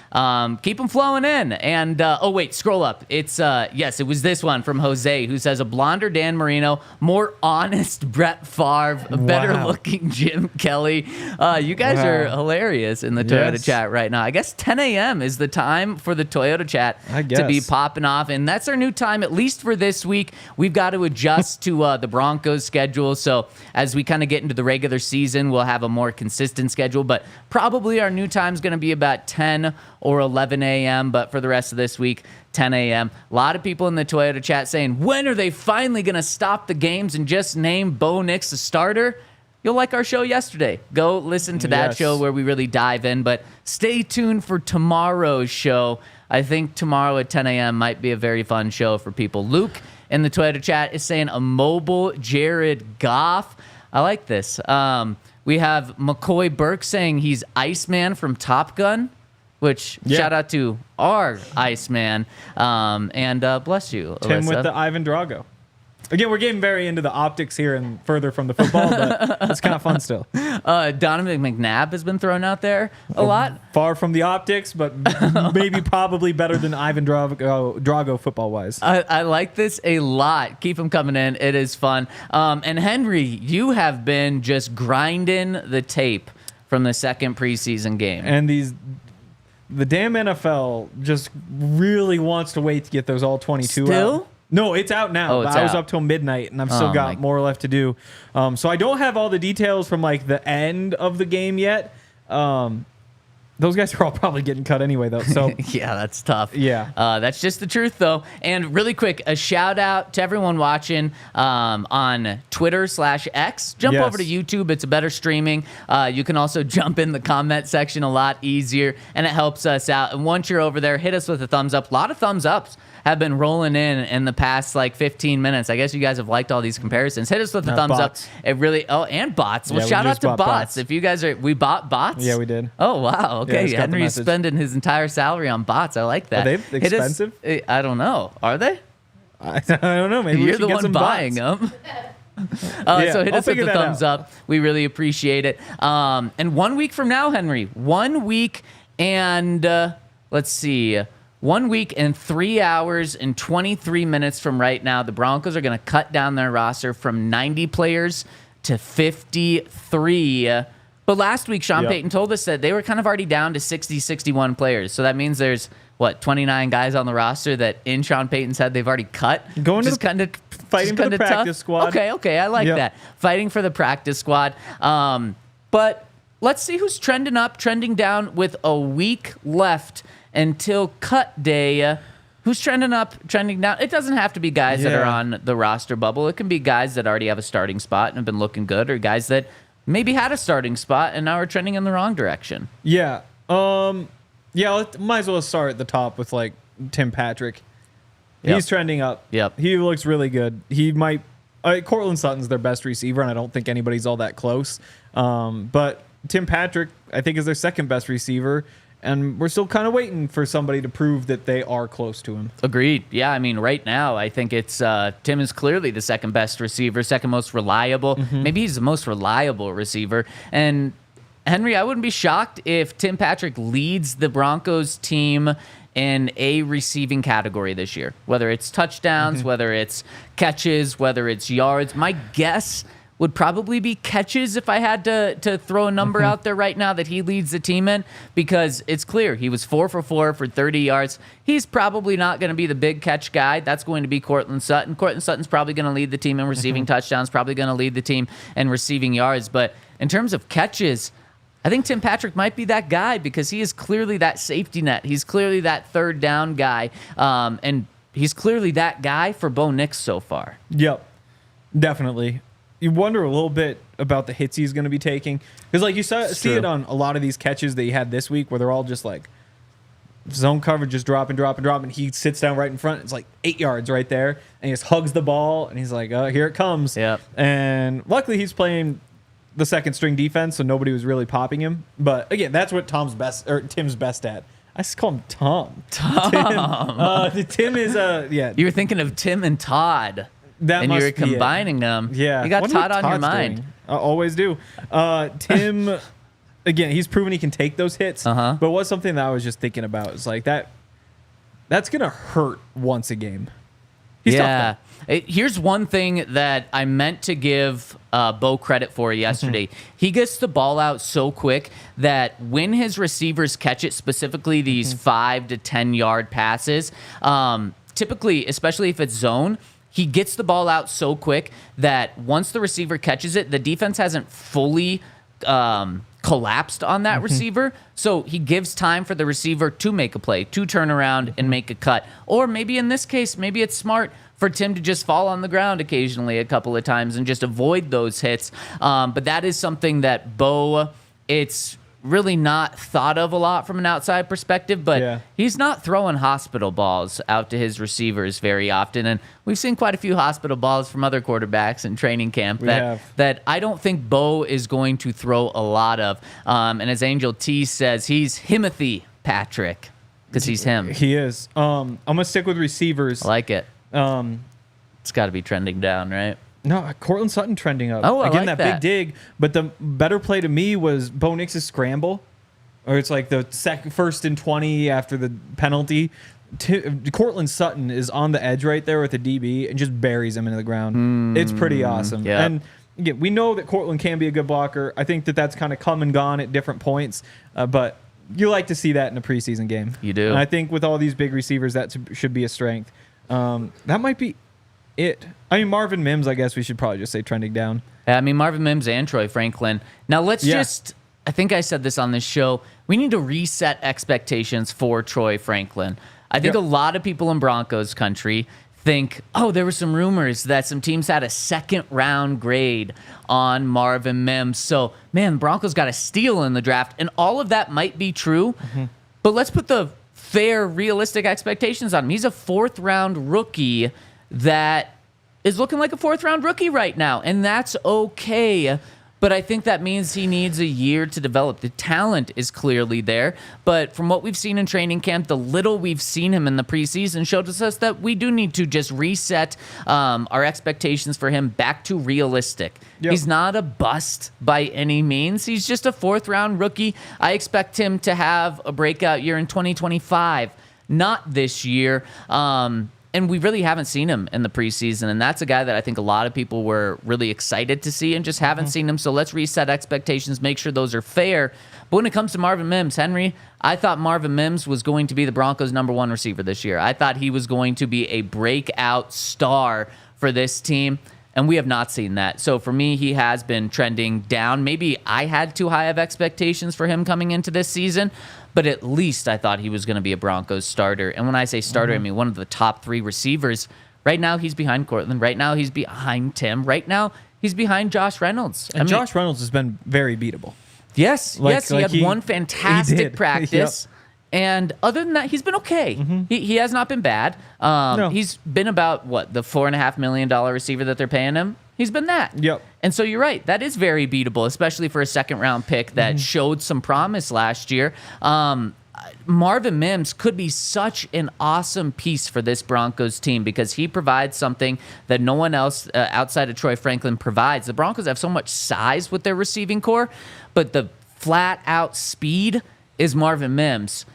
Keep them flowing in. And, oh, wait, scroll up. It's, yes, it was this one from Jose who says a blonder Dan Marino, more honest Brett Favre, a better looking Jim Kelly. You guys are hilarious in the Toyota chat right now. I guess 10 a.m. is the time for the Toyota chat to be popping off. And that's our new time, at least for this week. We've got to adjust to the Broncos schedule. So as we kind of get into the regular season, we'll have a more consistent schedule. But probably our new time is going to be about 10 or 11 a.m., but for the rest of this week, 10 a.m. A lot of people in the Toyota chat saying, when are they finally going to stop the games and just name Bo Nix the starter? You'll like our show yesterday. Go listen to that show where we really dive in, but stay tuned for tomorrow's show. I think tomorrow at 10 a.m. might be a very fun show for people. Luke in the Toyota chat is saying a mobile Jared Goff. I like this. We have McCoy Burke saying he's Iceman from Top Gun, which shout out to our Iceman. And bless you, Alyssa. Tim with the Ivan Drago. Again, we're getting very into the optics here and further from the football, but it's kind of fun still. Donovan McNabb has been thrown out there a lot. Far from the optics, but maybe probably better than Ivan Drago football-wise. I like this a lot. Keep them coming in. It is fun. And Henry, you have been just grinding the tape from the second preseason game. And the damn NFL just really wants to wait to get those all 22 out. No, it's out now. I was up till midnight, and I've still got more left to do. So I don't have all the details from like the end of the game yet. Those guys are all probably getting cut anyway, though. So yeah, that's tough. Yeah, that's just the truth, though. And really quick, a shout out to everyone watching on Twitter/X. Jump over to YouTube; it's a better streaming. You can also jump in the comment section a lot easier, and it helps us out. And once you're over there, hit us with a thumbs up. A lot of thumbs ups have been rolling in the past like 15 minutes. I guess you guys have liked all these comparisons. Hit us with a thumbs up. It really and bots. Well, shout out to bots. If you guys we bought bots. Yeah, we did. Oh wow. Okay, yeah, Henry's spending his entire salary on bots. I like that. Are they expensive? I don't know. Are they? I don't know. Maybe you're the one buying them. So hit us with the thumbs up. We really appreciate it. And 1 week from now, Henry, 1 week and let's see. 1 week and 3 hours and 23 minutes from right now, the Broncos are going to cut down their roster from 90 players to 53. But last week, Sean Payton told us that they were kind of already down to 60, 61 players. So that means there's, 29 guys on the roster that in Sean Payton's head they've already cut? Going to kind of fighting for the practice squad. Okay, I like that. Fighting for the practice squad. But let's see who's trending up, trending down with a week left until cut day. Who's trending up, trending down? It doesn't have to be guys that are on the roster bubble. It can be guys that already have a starting spot and have been looking good, or guys that maybe had a starting spot and now are trending in the wrong direction. Yeah. Might as well start at the top with like Tim Patrick. He's trending up. Yep. He looks really good. He might. Cortland Sutton's their best receiver, and I don't think anybody's all that close. But Tim Patrick, I think, is their second best receiver. And we're still kind of waiting for somebody to prove that they are close to him. Agreed. Yeah, I mean, right now, I think it's Tim is clearly the second best receiver, second most reliable. Mm-hmm. Maybe he's the most reliable receiver. And Henry, I wouldn't be shocked if Tim Patrick leads the Broncos team in a receiving category this year, whether it's touchdowns, whether it's catches, whether it's yards. My guess would probably be catches if I had to throw a number out there right now that he leads the team in, because it's clear he was 4 for 4 for 30 yards. He's probably not going to be the big catch guy. That's going to be Cortland Sutton. Cortland Sutton's probably going to lead the team in receiving touchdowns, probably going to lead the team in receiving yards. But in terms of catches, I think Tim Patrick might be that guy because he is clearly that safety net. He's clearly that third down guy. And he's clearly that guy for Bo Nix so far. Yep, definitely. you wonder a little bit about the hits he's going to be taking. Because, like, you see it on a lot of these catches that he had this week where they're all just, like, zone coverage, just dropping. He sits down right in front. It's, like, 8 yards right there. And he just hugs the ball, and he's like, oh, here it comes. Yep. And luckily he's playing the second-string defense, so nobody was really popping him. But, again, that's what Tim's best at. I just call him Tom. Tim is, yeah. You were thinking of Tim and Todd. And you were combining them. Yeah. You got Todd on your mind. Doing. I always do. Tim, again, he's proven he can take those hits. But what's something that I was just thinking about is like that's going to hurt once a game. He's tough. Here's one thing that I meant to give Bo credit for yesterday. He gets the ball out so quick that when his receivers catch it, specifically these 5 to 10 yard passes, typically, especially if it's zone, he gets the ball out so quick that once the receiver catches it, the defense hasn't fully collapsed on that receiver. So he gives time for the receiver to make a play, to turn around and make a cut. Or maybe in this case, maybe it's smart for Tim to just fall on the ground occasionally a couple of times and just avoid those hits. But that is something that Bo, it's really not thought of a lot from an outside perspective, but he's not throwing hospital balls out to his receivers very often. And we've seen quite a few hospital balls from other quarterbacks in training camp that I don't think Bo is going to throw a lot of. And as Angel T says, he's Himothy Patrick because he's him. He is. I'm going to stick with receivers. I like it. It's got to be trending down, right? No, Cortland Sutton trending up. Oh, I Again, like that big dig. But the better play to me was Bo Nix's scramble, or it's like the first and 20 after the penalty. Cortland Sutton is on the edge right there with the DB and just buries him into the ground. It's pretty awesome. Yeah. And again, we know that Cortland can be a good blocker. I think that that's kind of come and gone at different points, but you like to see that in a preseason game. You do. And I think with all these big receivers, that should be a strength. That might be it. I mean, Marvin Mims, I guess we should probably just say trending down. I mean, Marvin Mims and Troy Franklin. Now, let's just, I think I said this on this show, we need to reset expectations for Troy Franklin. I think a lot of people in Broncos country think, oh, there were some rumors that some teams had a second-round grade on Marvin Mims. So, man, Broncos got a steal in the draft, and all of that might be true, but let's put the fair, realistic expectations on him. He's a fourth-round rookie that is looking like a fourth-round rookie right now, and that's okay. But I think that means he needs a year to develop. The talent is clearly there, but from what we've seen in training camp, the little we've seen him in the preseason showed us that we do need to just reset our expectations for him back to realistic. He's not a bust by any means. He's just a fourth-round rookie. I expect him to have a breakout year in 2025, not this year. And we really haven't seen him in the preseason, and that's a guy that I think a lot of people were really excited to see and just haven't seen him. So let's reset expectations, make sure those are fair. But when it comes to Marvin Mims, Henry, I thought Marvin Mims was going to be the Broncos' #1 receiver this year. I thought he was going to be a breakout star for this team, and we have not seen that. So for me, he has been trending down. Maybe I had too high of expectations for him coming into this season, but at least I thought he was going to be a Broncos starter. And when I say starter, I mean one of the top 3 receivers. Right now, he's behind Cortland. Right now, he's behind Tim. Right now, he's behind Josh Reynolds. And Josh Reynolds has been very beatable. Yes, he had one fantastic practice. And other than that, he's been okay. He has not been bad. He's been about, the $4.5 million receiver that they're paying him? He's been that. And so you're right. That is very beatable, especially for a second-round pick that showed some promise last year. Marvin Mims could be such an awesome piece for this Broncos team because he provides something that no one else outside of Troy Franklin provides. The Broncos have so much size with their receiving core, but the flat-out speed is Marvin Mims.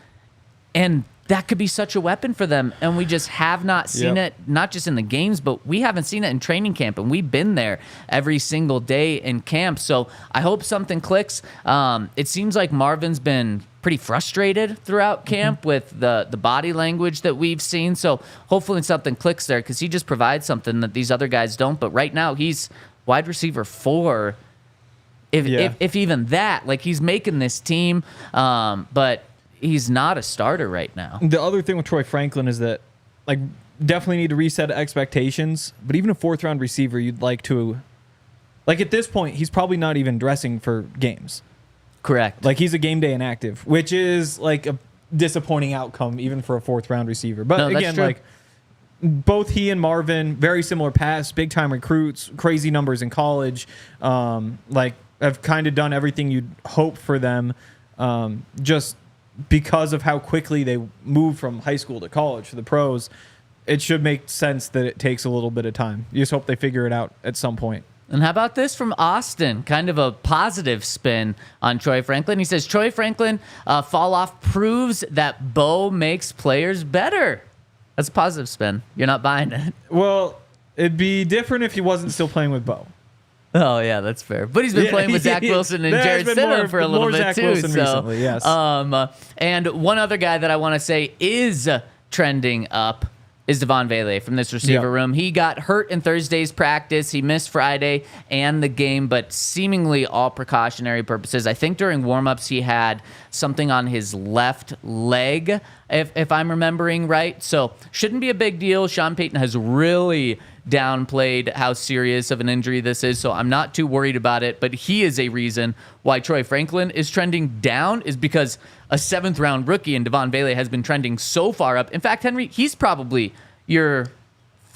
And that could be such a weapon for them, and we just have not seen it, not just in the games, but we haven't seen it in training camp, and we've been there every single day in camp. So I hope something clicks. It seems like Marvin's been pretty frustrated throughout camp with the body language that we've seen, so hopefully something clicks there because he just provides something that these other guys don't. But right now, he's wide receiver 4, if even that. Like, he's making this team, but he's not a starter right now. The other thing with Troy Franklin is that, definitely need to reset expectations. But even a 4th-round receiver, you'd like to Like at this point, he's probably not even dressing for games. Correct. Like he's a game day inactive, which is like a disappointing outcome even for a 4th-round receiver. But No, that's again, true. like both he and Marvin, very similar paths, big time recruits, crazy numbers in college. Like have kind of done everything you'd hope for them, just because of how quickly they move from high school to college to the pros. It should make sense that it takes a little bit of time. You just hope they figure it out at some point. And how about this from Austin? Kind of a positive spin on Troy Franklin. He says, Troy Franklin fall off proves that Bo makes players better. That's a positive spin. You're not buying it. Well, it'd be different if he wasn't still playing with Bo. Oh, yeah, that's fair. But he's been playing with Zach Wilson and There has Jared been Stidham for a little more bit, Zach too. Wilson So, recently, yes. And one other guy that I want to say is trending up is Devon Vele from this receiver room. He got hurt in Thursday's practice. He missed Friday and the game, but seemingly all precautionary purposes. I think during warmups he had something on his left leg, if I'm remembering right. So shouldn't be a big deal. Sean Payton has really downplayed how serious of an injury this is, so I'm not too worried about it. But he is a reason why Troy Franklin is trending down, is because a 7th-round rookie in Devon Vele has been trending so far up. In fact, Henry, he's probably your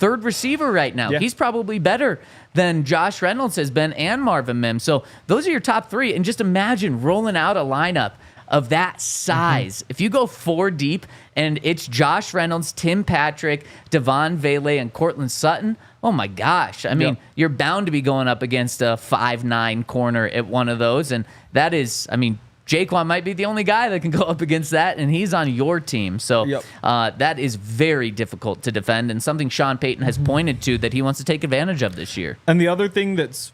3rd receiver right now. Yeah. He's probably better than Josh Reynolds has been and Marvin Mims. So those are your top 3. And just imagine rolling out a lineup of that size. If you go 4 deep and it's Josh Reynolds, Tim Patrick, Devon Vele, and Cortland Sutton, oh my gosh. I mean, you're bound to be going up against a 5'9" corner at one of those. And that is, I mean, Jaquan might be the only guy that can go up against that, and he's on your team. So that is very difficult to defend, and something Sean Payton has pointed to that he wants to take advantage of this year. And the other thing that's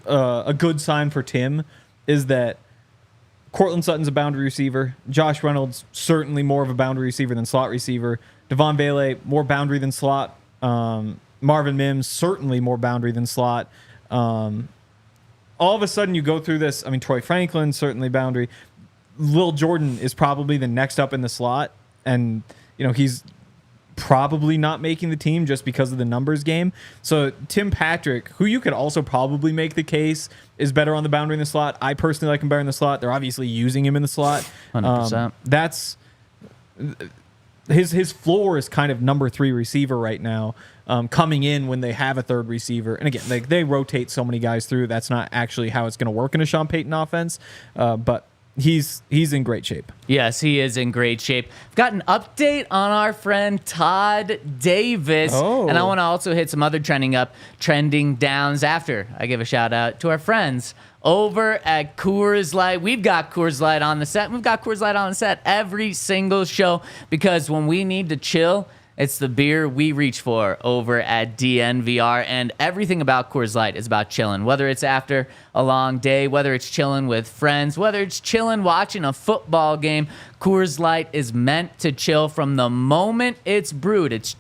a good sign for Tim is that Cortland Sutton's a boundary receiver. Josh Reynolds, certainly more of a boundary receiver than slot receiver. Devon Vele, more boundary than slot. Marvin Mims, certainly more boundary than slot. All of a sudden, you go through this. I mean, Troy Franklin, certainly boundary. Lil Jordan is probably the next up in the slot. And, you know, he's probably not making the team just because of the numbers game. So Tim Patrick, who you could also probably make the case is better on the boundary in the slot. I personally like him better in the slot. They're obviously using him in the slot. 100%. That's his floor is kind of number 3 receiver right now, coming in when they have a 3rd receiver. And again, they rotate so many guys through. That's not actually how it's going to work in a Sean Payton offense. But he's in great shape. Yes, he is in great shape. I've got an update on our friend Todd Davis. Oh. And I want to also hit some other trending downs after I give a shout out to our friends over at Coors Light. We've got Coors Light on the set. We've got Coors Light on the set every single show, because when we need to chill, it's the beer we reach for over at DNVR. And everything about Coors Light is about chilling, whether it's after a long day, whether it's chilling with friends, whether it's chilling watching a football game. Coors Light is meant to chill from the moment it's brewed. It's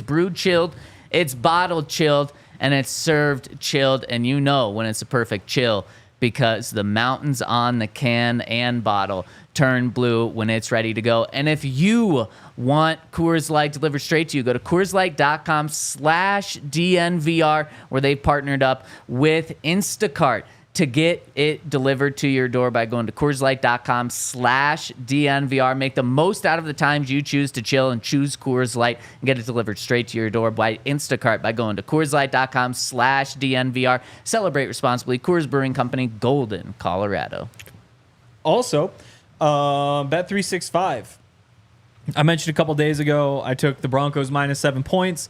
brewed chilled, it's bottled chilled, and it's served chilled. And you know when it's a perfect chill, because the mountains on the can and bottle turn blue when it's ready to go. And if you want Coors Light delivered straight to you, go to CoorsLight.com/DNVR, where they've partnered up with Instacart to get it delivered to your door by going to CoorsLight.com/DNVR. Make the most out of the times you choose to chill and choose Coors Light, and get it delivered straight to your door by Instacart by going to CoorsLight.com/DNVR. Celebrate responsibly. Coors Brewing Company, Golden, Colorado. Also, Bet365. I mentioned a couple days ago, I took the Broncos -7 points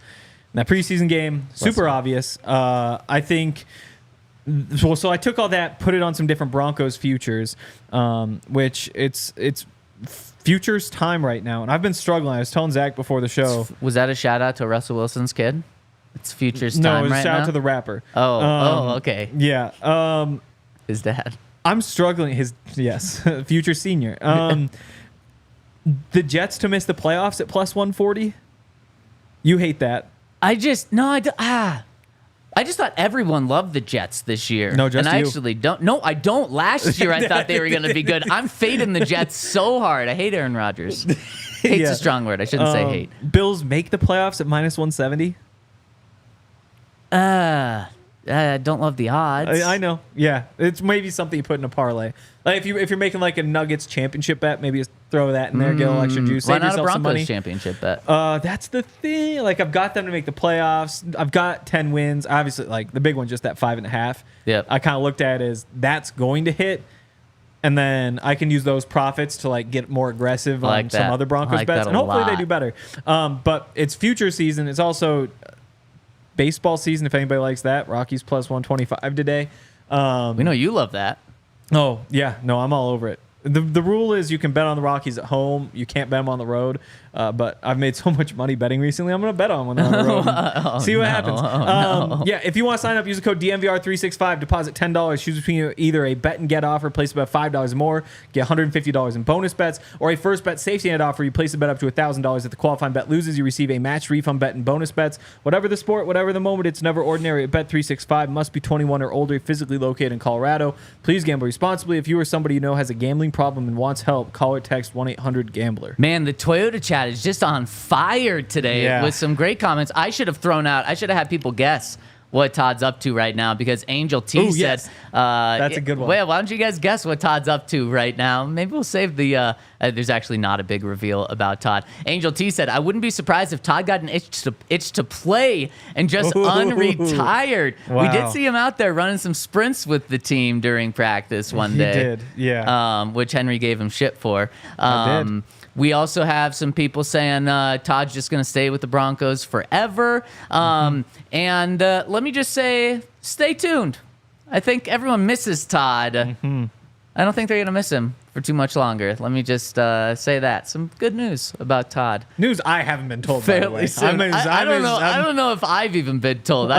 in that preseason game. Super obvious. I think... So I took all that, put it on some different Broncos futures, which it's futures time right now. And I've been struggling. I was telling Zach before the show. Was that a shout out to Russell Wilson's kid? It's futures No, time it was right shout now? out to the rapper. Okay. Yeah. His dad. I'm struggling. Yes, future senior. The Jets to miss the playoffs at +140. You hate that. I just thought everyone loved the Jets this year. No, just and I you. actually don't. No, I don't. Last year, I thought they were going to be good. I'm fading the Jets so hard. I hate Aaron Rodgers. Hate's Yeah. a strong word. I shouldn't say hate. Bills make the playoffs at -170. don't love the odds. I know. Yeah, it's maybe something you put in a parlay. Like if you're making like a Nuggets championship bet, maybe just throw that in there, get a little extra juice, Why save not a yourself some money. Broncos championship bet? That's the thing. Like I've got them to make the playoffs. I've got 10 wins. Obviously, like the big one, just that 5.5. Yep. I kind of looked at it as that's going to hit, and then I can use those profits to like get more aggressive on some other Broncos bets, and hopefully they do better. But it's future season. It's also baseball season. If anybody likes that, Rockies plus 125 today. We know you love that. Oh yeah, no, I'm all over it. The rule is you can bet on the Rockies at home. You can't bet them on the road. But I've made so much money betting recently. I'm going to bet on them when they're on the road. See what happens. Yeah, if you want to sign up, use the code DNVR365. Deposit $10. Choose between either a bet and get offer. Place about $5 more. Get $150 in bonus bets. Or a first bet safety net offer. You place a bet up to $1,000. If the qualifying bet loses, you receive a match refund bet and bonus bets. Whatever the sport, whatever the moment, it's never ordinary at Bet365. Must be 21 or older. Physically located in Colorado. Please gamble responsibly. If you or somebody you know has a gambling problem and wants help, call or text 1-800-GAMBLER. Man, the Toyota chat is just on fire today with some great comments. I should have had people guess what Todd's up to right now because Angel T said, yes. That's a good one. Well, why don't you guys guess what Todd's up to right now? Maybe we'll save the, there's actually not a big reveal about Todd. Angel T said, I wouldn't be surprised if Todd got an itch to play and just unretired. Wow. We did see him out there running some sprints with the team during practice one day. He did, yeah. Which Henry gave him shit for. I did. We also have some people saying Todd's just going to stay with the Broncos forever. And let me just say, stay tuned. I think everyone misses Todd. I don't think they're going to miss him for too much longer. Let me just say that. Some good news about Todd. News I haven't been told, Fairly by the way. soon. I don't know if I've even been told.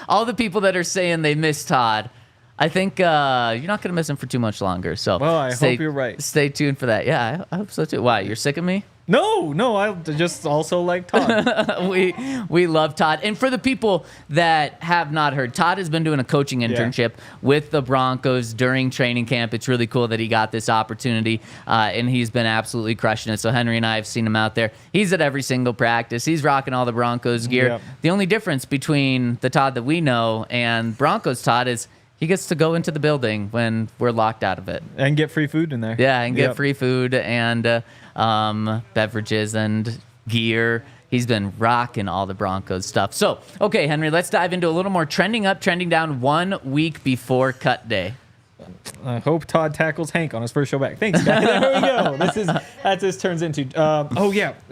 All the people that are saying they miss Todd, I think you're not going to miss him for too much longer. So, well, I hope you're right. Stay tuned for that. Yeah, I hope so too. Why? You're sick of me? No, I just also like Todd. we love Todd. And for the people that have not heard, Todd has been doing a coaching internship with the Broncos during training camp. It's really cool that he got this opportunity, and he's been absolutely crushing it. So Henry and I have seen him out there. He's at every single practice. He's rocking all the Broncos gear. Yep. The only difference between the Todd that we know and Broncos Todd is he gets to go into the building when we're locked out of it. And get free food in there. Yeah, and get free food and beverages and gear. He's been rocking all the Broncos stuff. So, okay, Henry, let's dive into a little more trending up, trending down 1 week before cut day. I hope Todd tackles Hank on his first show back. Thanks, guys. There we go. That's this turns into.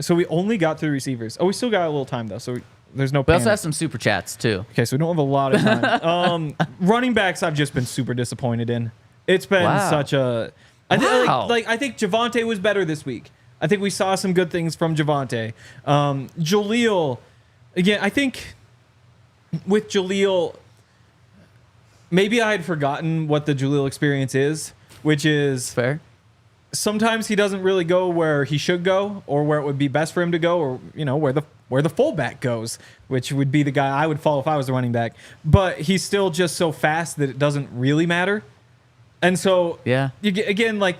So we only got through receivers. Oh, we still got a little time, though, so there's no We also have some super chats, too. Okay, so we don't have a lot of time. Running backs, I've just been super disappointed in. It's been such a... I think Javonte was better this week. I think we saw some good things from Javonte. Jaleel, again, I think with Jaleel, maybe I had forgotten what the Jaleel experience is, which is... Fair. Sometimes he doesn't really go where he should go or where it would be best for him to go or, where the fullback goes, which would be the guy I would follow if I was a running back. But he's still just so fast that it doesn't really matter. And so, again, like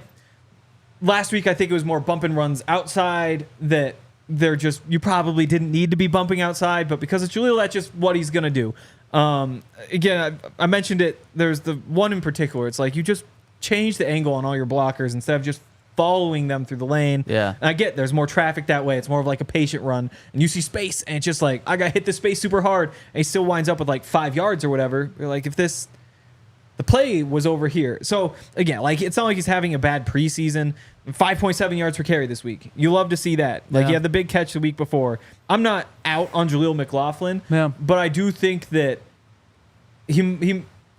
last week, I think it was more bump and runs outside that you probably didn't need to be bumping outside. But because it's Jaleel, that's just what he's going to do. Again, I mentioned it. There's the one in particular. It's like you just change the angle on all your blockers instead of just following them through the lane. Yeah. And I get there's more traffic that way. It's more of like a patient run. And you see space, and it's just like, I got to hit this space super hard. And he still winds up with like 5 yards or whatever. You're like, the play was over here. So, again, like it's not like he's having a bad preseason. 5.7 yards per carry this week. You love to see that. Like, he had the big catch the week before. I'm not out on Jaleel McLaughlin, but I do think that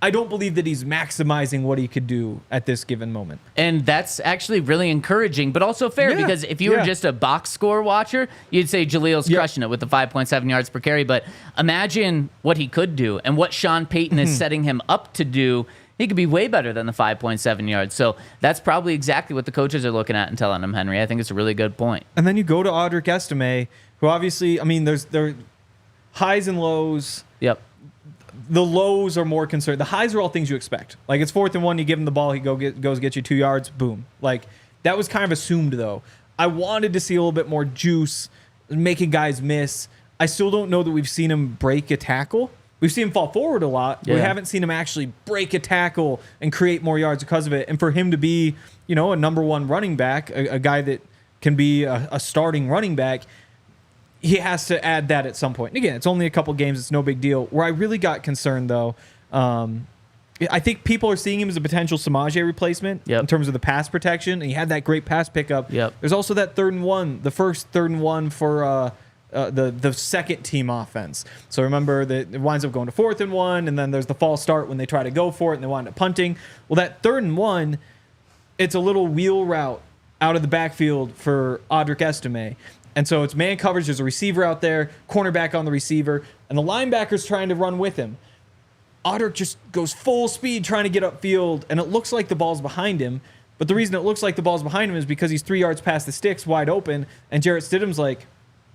I don't believe that he's maximizing what he could do at this given moment. And that's actually really encouraging, but also fair because if you were just a box score watcher, you'd say Jaleel's crushing it with the 5.7 yards per carry. But imagine what he could do and what Sean Payton is setting him up to do. He could be way better than the 5.7 yards. So that's probably exactly what the coaches are looking at and telling him, Henry. I think it's a really good point. And then you go to Audric Estime, who obviously, I mean, there are highs and lows. Yep. The lows are more concerned. The highs are all things you expect. Like, it's 4th and 1, you give him the ball, he goes get you 2 yards, boom. Like, that was kind of assumed, though. I wanted to see a little bit more juice, making guys miss. I still don't know that we've seen him break a tackle. we've seen him fall forward a lot. Yeah. We haven't seen him actually break a tackle and create more yards because of it. And for him to be, a number one running back, a guy that can be a starting running back, he has to add that at some point. And again, it's only a couple games. It's no big deal. Where I really got concerned, though, I think people are seeing him as a potential Samaje replacement in terms of the pass protection. And he had that great pass pickup. Yep. There's also that 3rd and 1, the first 3rd and 1 for the second team offense. So remember that it winds up going to 4th and 1, and then there's the false start when they try to go for it and they wind up punting. Well, that 3rd and 1, it's a little wheel route out of the backfield for Audric Estime. And so it's man coverage. There's a receiver out there, cornerback on the receiver, and the linebacker's trying to run with him. Audric just goes full speed trying to get upfield, and it looks like the ball's behind him. But the reason it looks like the ball's behind him is because he's 3 yards past the sticks, wide open, and Jarrett Stidham's like,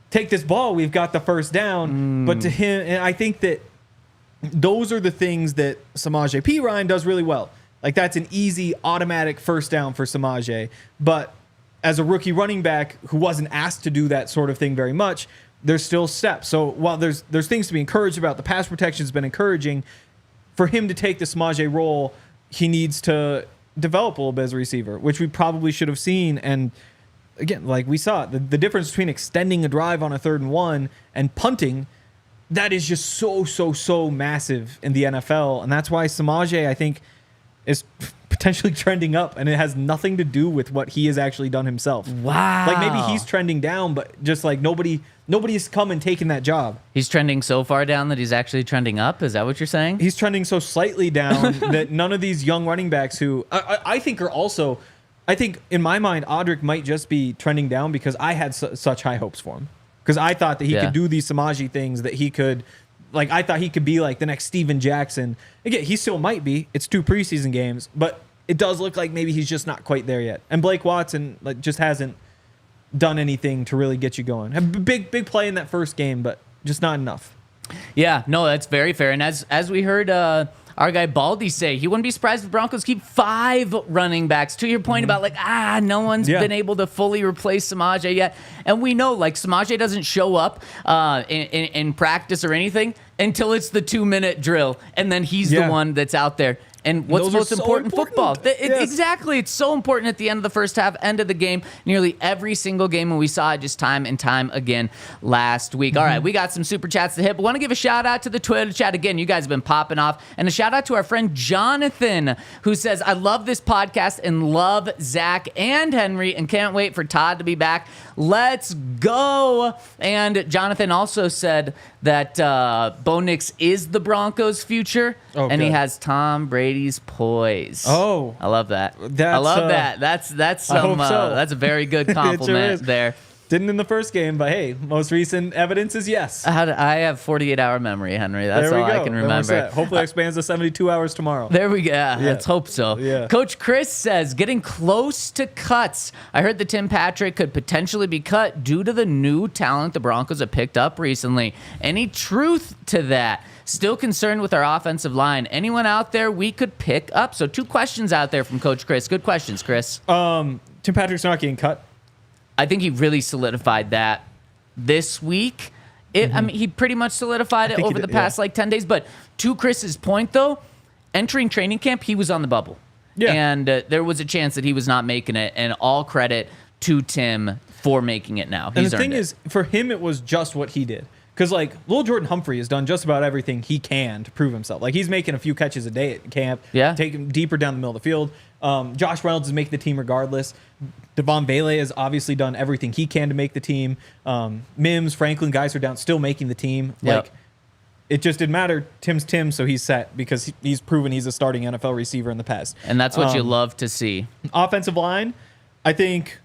take this ball, we've got the first down. But to him, and I think that those are the things that Samaje Perine does really well. Like, that's an easy, automatic first down for Samaje. But as a rookie running back who wasn't asked to do that sort of thing very much, there's still steps. So while there's things to be encouraged about, the pass protection's been encouraging. For him to take the Samaje role, he needs to develop a little bit as a receiver, which we probably should have seen. And again, like we saw, the difference between extending a drive on a 3rd and 1 and punting, that is just so massive in the NFL. And that's why Samaje, I think, is potentially trending up, and it has nothing to do with what he has actually done himself. Wow. Like, maybe he's trending down, but just like nobody's come and taken that job. He's trending so far down that he's actually trending up? Is that what you're saying? He's trending so slightly down that none of these young running backs who I think are also, I think in my mind, Audric might just be trending down because I had such high hopes for him. Because I thought that he could do these Samaje things, that he could, like, I thought he could be like the next Steven Jackson. Again, he still might be. It's 2 preseason games, but it does look like maybe he's just not quite there yet. And Blake Watson just hasn't done anything to really get you going. A big play in that first game, but just not enough. Yeah, no, that's very fair. And as we heard our guy Baldy say, he wouldn't be surprised if the Broncos keep 5 running backs. To your point about no one's been able to fully replace Samaje yet. And we know Samaje doesn't show up in practice or anything until it's the 2-minute drill. And then he's the one that's out there. And what's most important in football? Exactly. It's so important at the end of the first half, end of the game, nearly every single game. And we saw it just time and time again last week. All right, we got some super chats to hit. But want to give a shout out to the Twitter chat. Again, you guys have been popping off. And a shout out to our friend Jonathan, who says, I love this podcast and love Zach and Henry and can't wait for Todd to be back. Let's go. And Jonathan also said that Bo Nix is the Broncos' future, and he has Tom Brady's poise. Oh, I love that. I love that. That's some. That's a very good compliment there. Didn't in the first game, but hey, most recent evidence is yes. I have 48-hour memory, Henry. That's all I can remember. Hopefully, it expands to 72 hours tomorrow. There we go. Let's hope so. Yeah. Coach Chris says, getting close to cuts. I heard that Tim Patrick could potentially be cut due to the new talent the Broncos have picked up recently. Any truth to that? Still concerned with our offensive line. Anyone out there we could pick up? So 2 questions out there from Coach Chris. Good questions, Chris. Tim Patrick's not getting cut. I think he really solidified that this week. I mean, he pretty much solidified it over the past 10 days. But to Chris's point, though, entering training camp, he was on the bubble. Yeah. And there was a chance that he was not making it. And all credit to Tim for making it now. And the thing is, for him, it was just what he did. Because, Lil Jordan Humphrey has done just about everything he can to prove himself. He's making a few catches a day at camp. Yeah. Taking him deeper down the middle of the field. Josh Reynolds is making the team regardless. Devon Bailey has obviously done everything he can to make the team. Mims, Franklin, guys are down, still making the team. Yep. It just didn't matter. Tim's Tim, so he's set because he's proven he's a starting NFL receiver in the past. And that's what you love to see. Offensive line, I think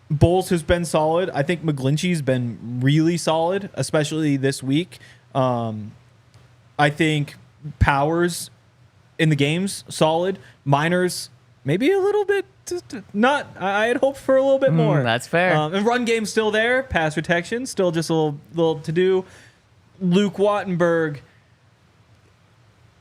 Bowles has been solid. I think McGlinchey's been really solid, especially this week. I think Powers in the games, solid. Miners, maybe a little bit not. I had hoped for a little bit more. That's fair. And run game still there. Pass protection still just a little to do. Luke Wattenberg,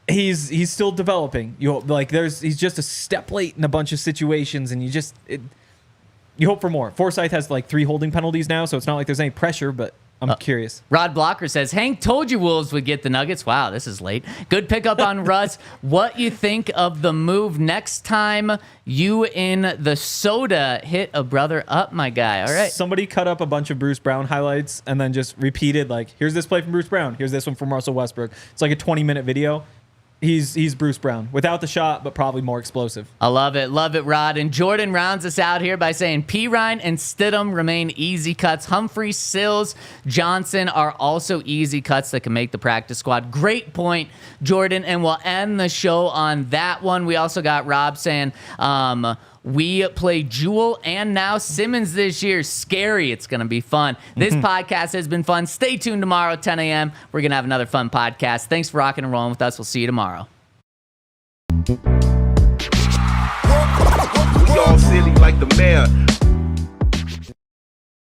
he's still developing. He's just a step late in a bunch of situations, and you hope for more. Forsythe has 3 holding penalties now, so it's not like there's any pressure, but I'm curious. Rod Blocker says, Hank told you Wolves would get the Nuggets. Wow, this is late. Good pickup on Russ. What you think of the move next time you in the soda hit a brother up, my guy? All right. Somebody cut up a bunch of Bruce Brown highlights and then just repeated, like, here's this play from Bruce Brown. Here's this one from Russell Westbrook. It's like a 20-minute video. He's Bruce Brown without the shot, but probably more explosive. I love it, Rod. And Jordan rounds us out here by saying Pirine and Stidham remain easy cuts. Humphrey, Sills, Johnson are also easy cuts that can make the practice squad. Great point, Jordan. And we'll end the show on that one. We also got Rob saying, we play Jewel and now Simmons this year. Scary. It's going to be fun. This podcast has been fun. Stay tuned tomorrow at 10 a.m. We're going to have another fun podcast. Thanks for rocking and rolling with us. We'll see you tomorrow. We all silly like the mayor.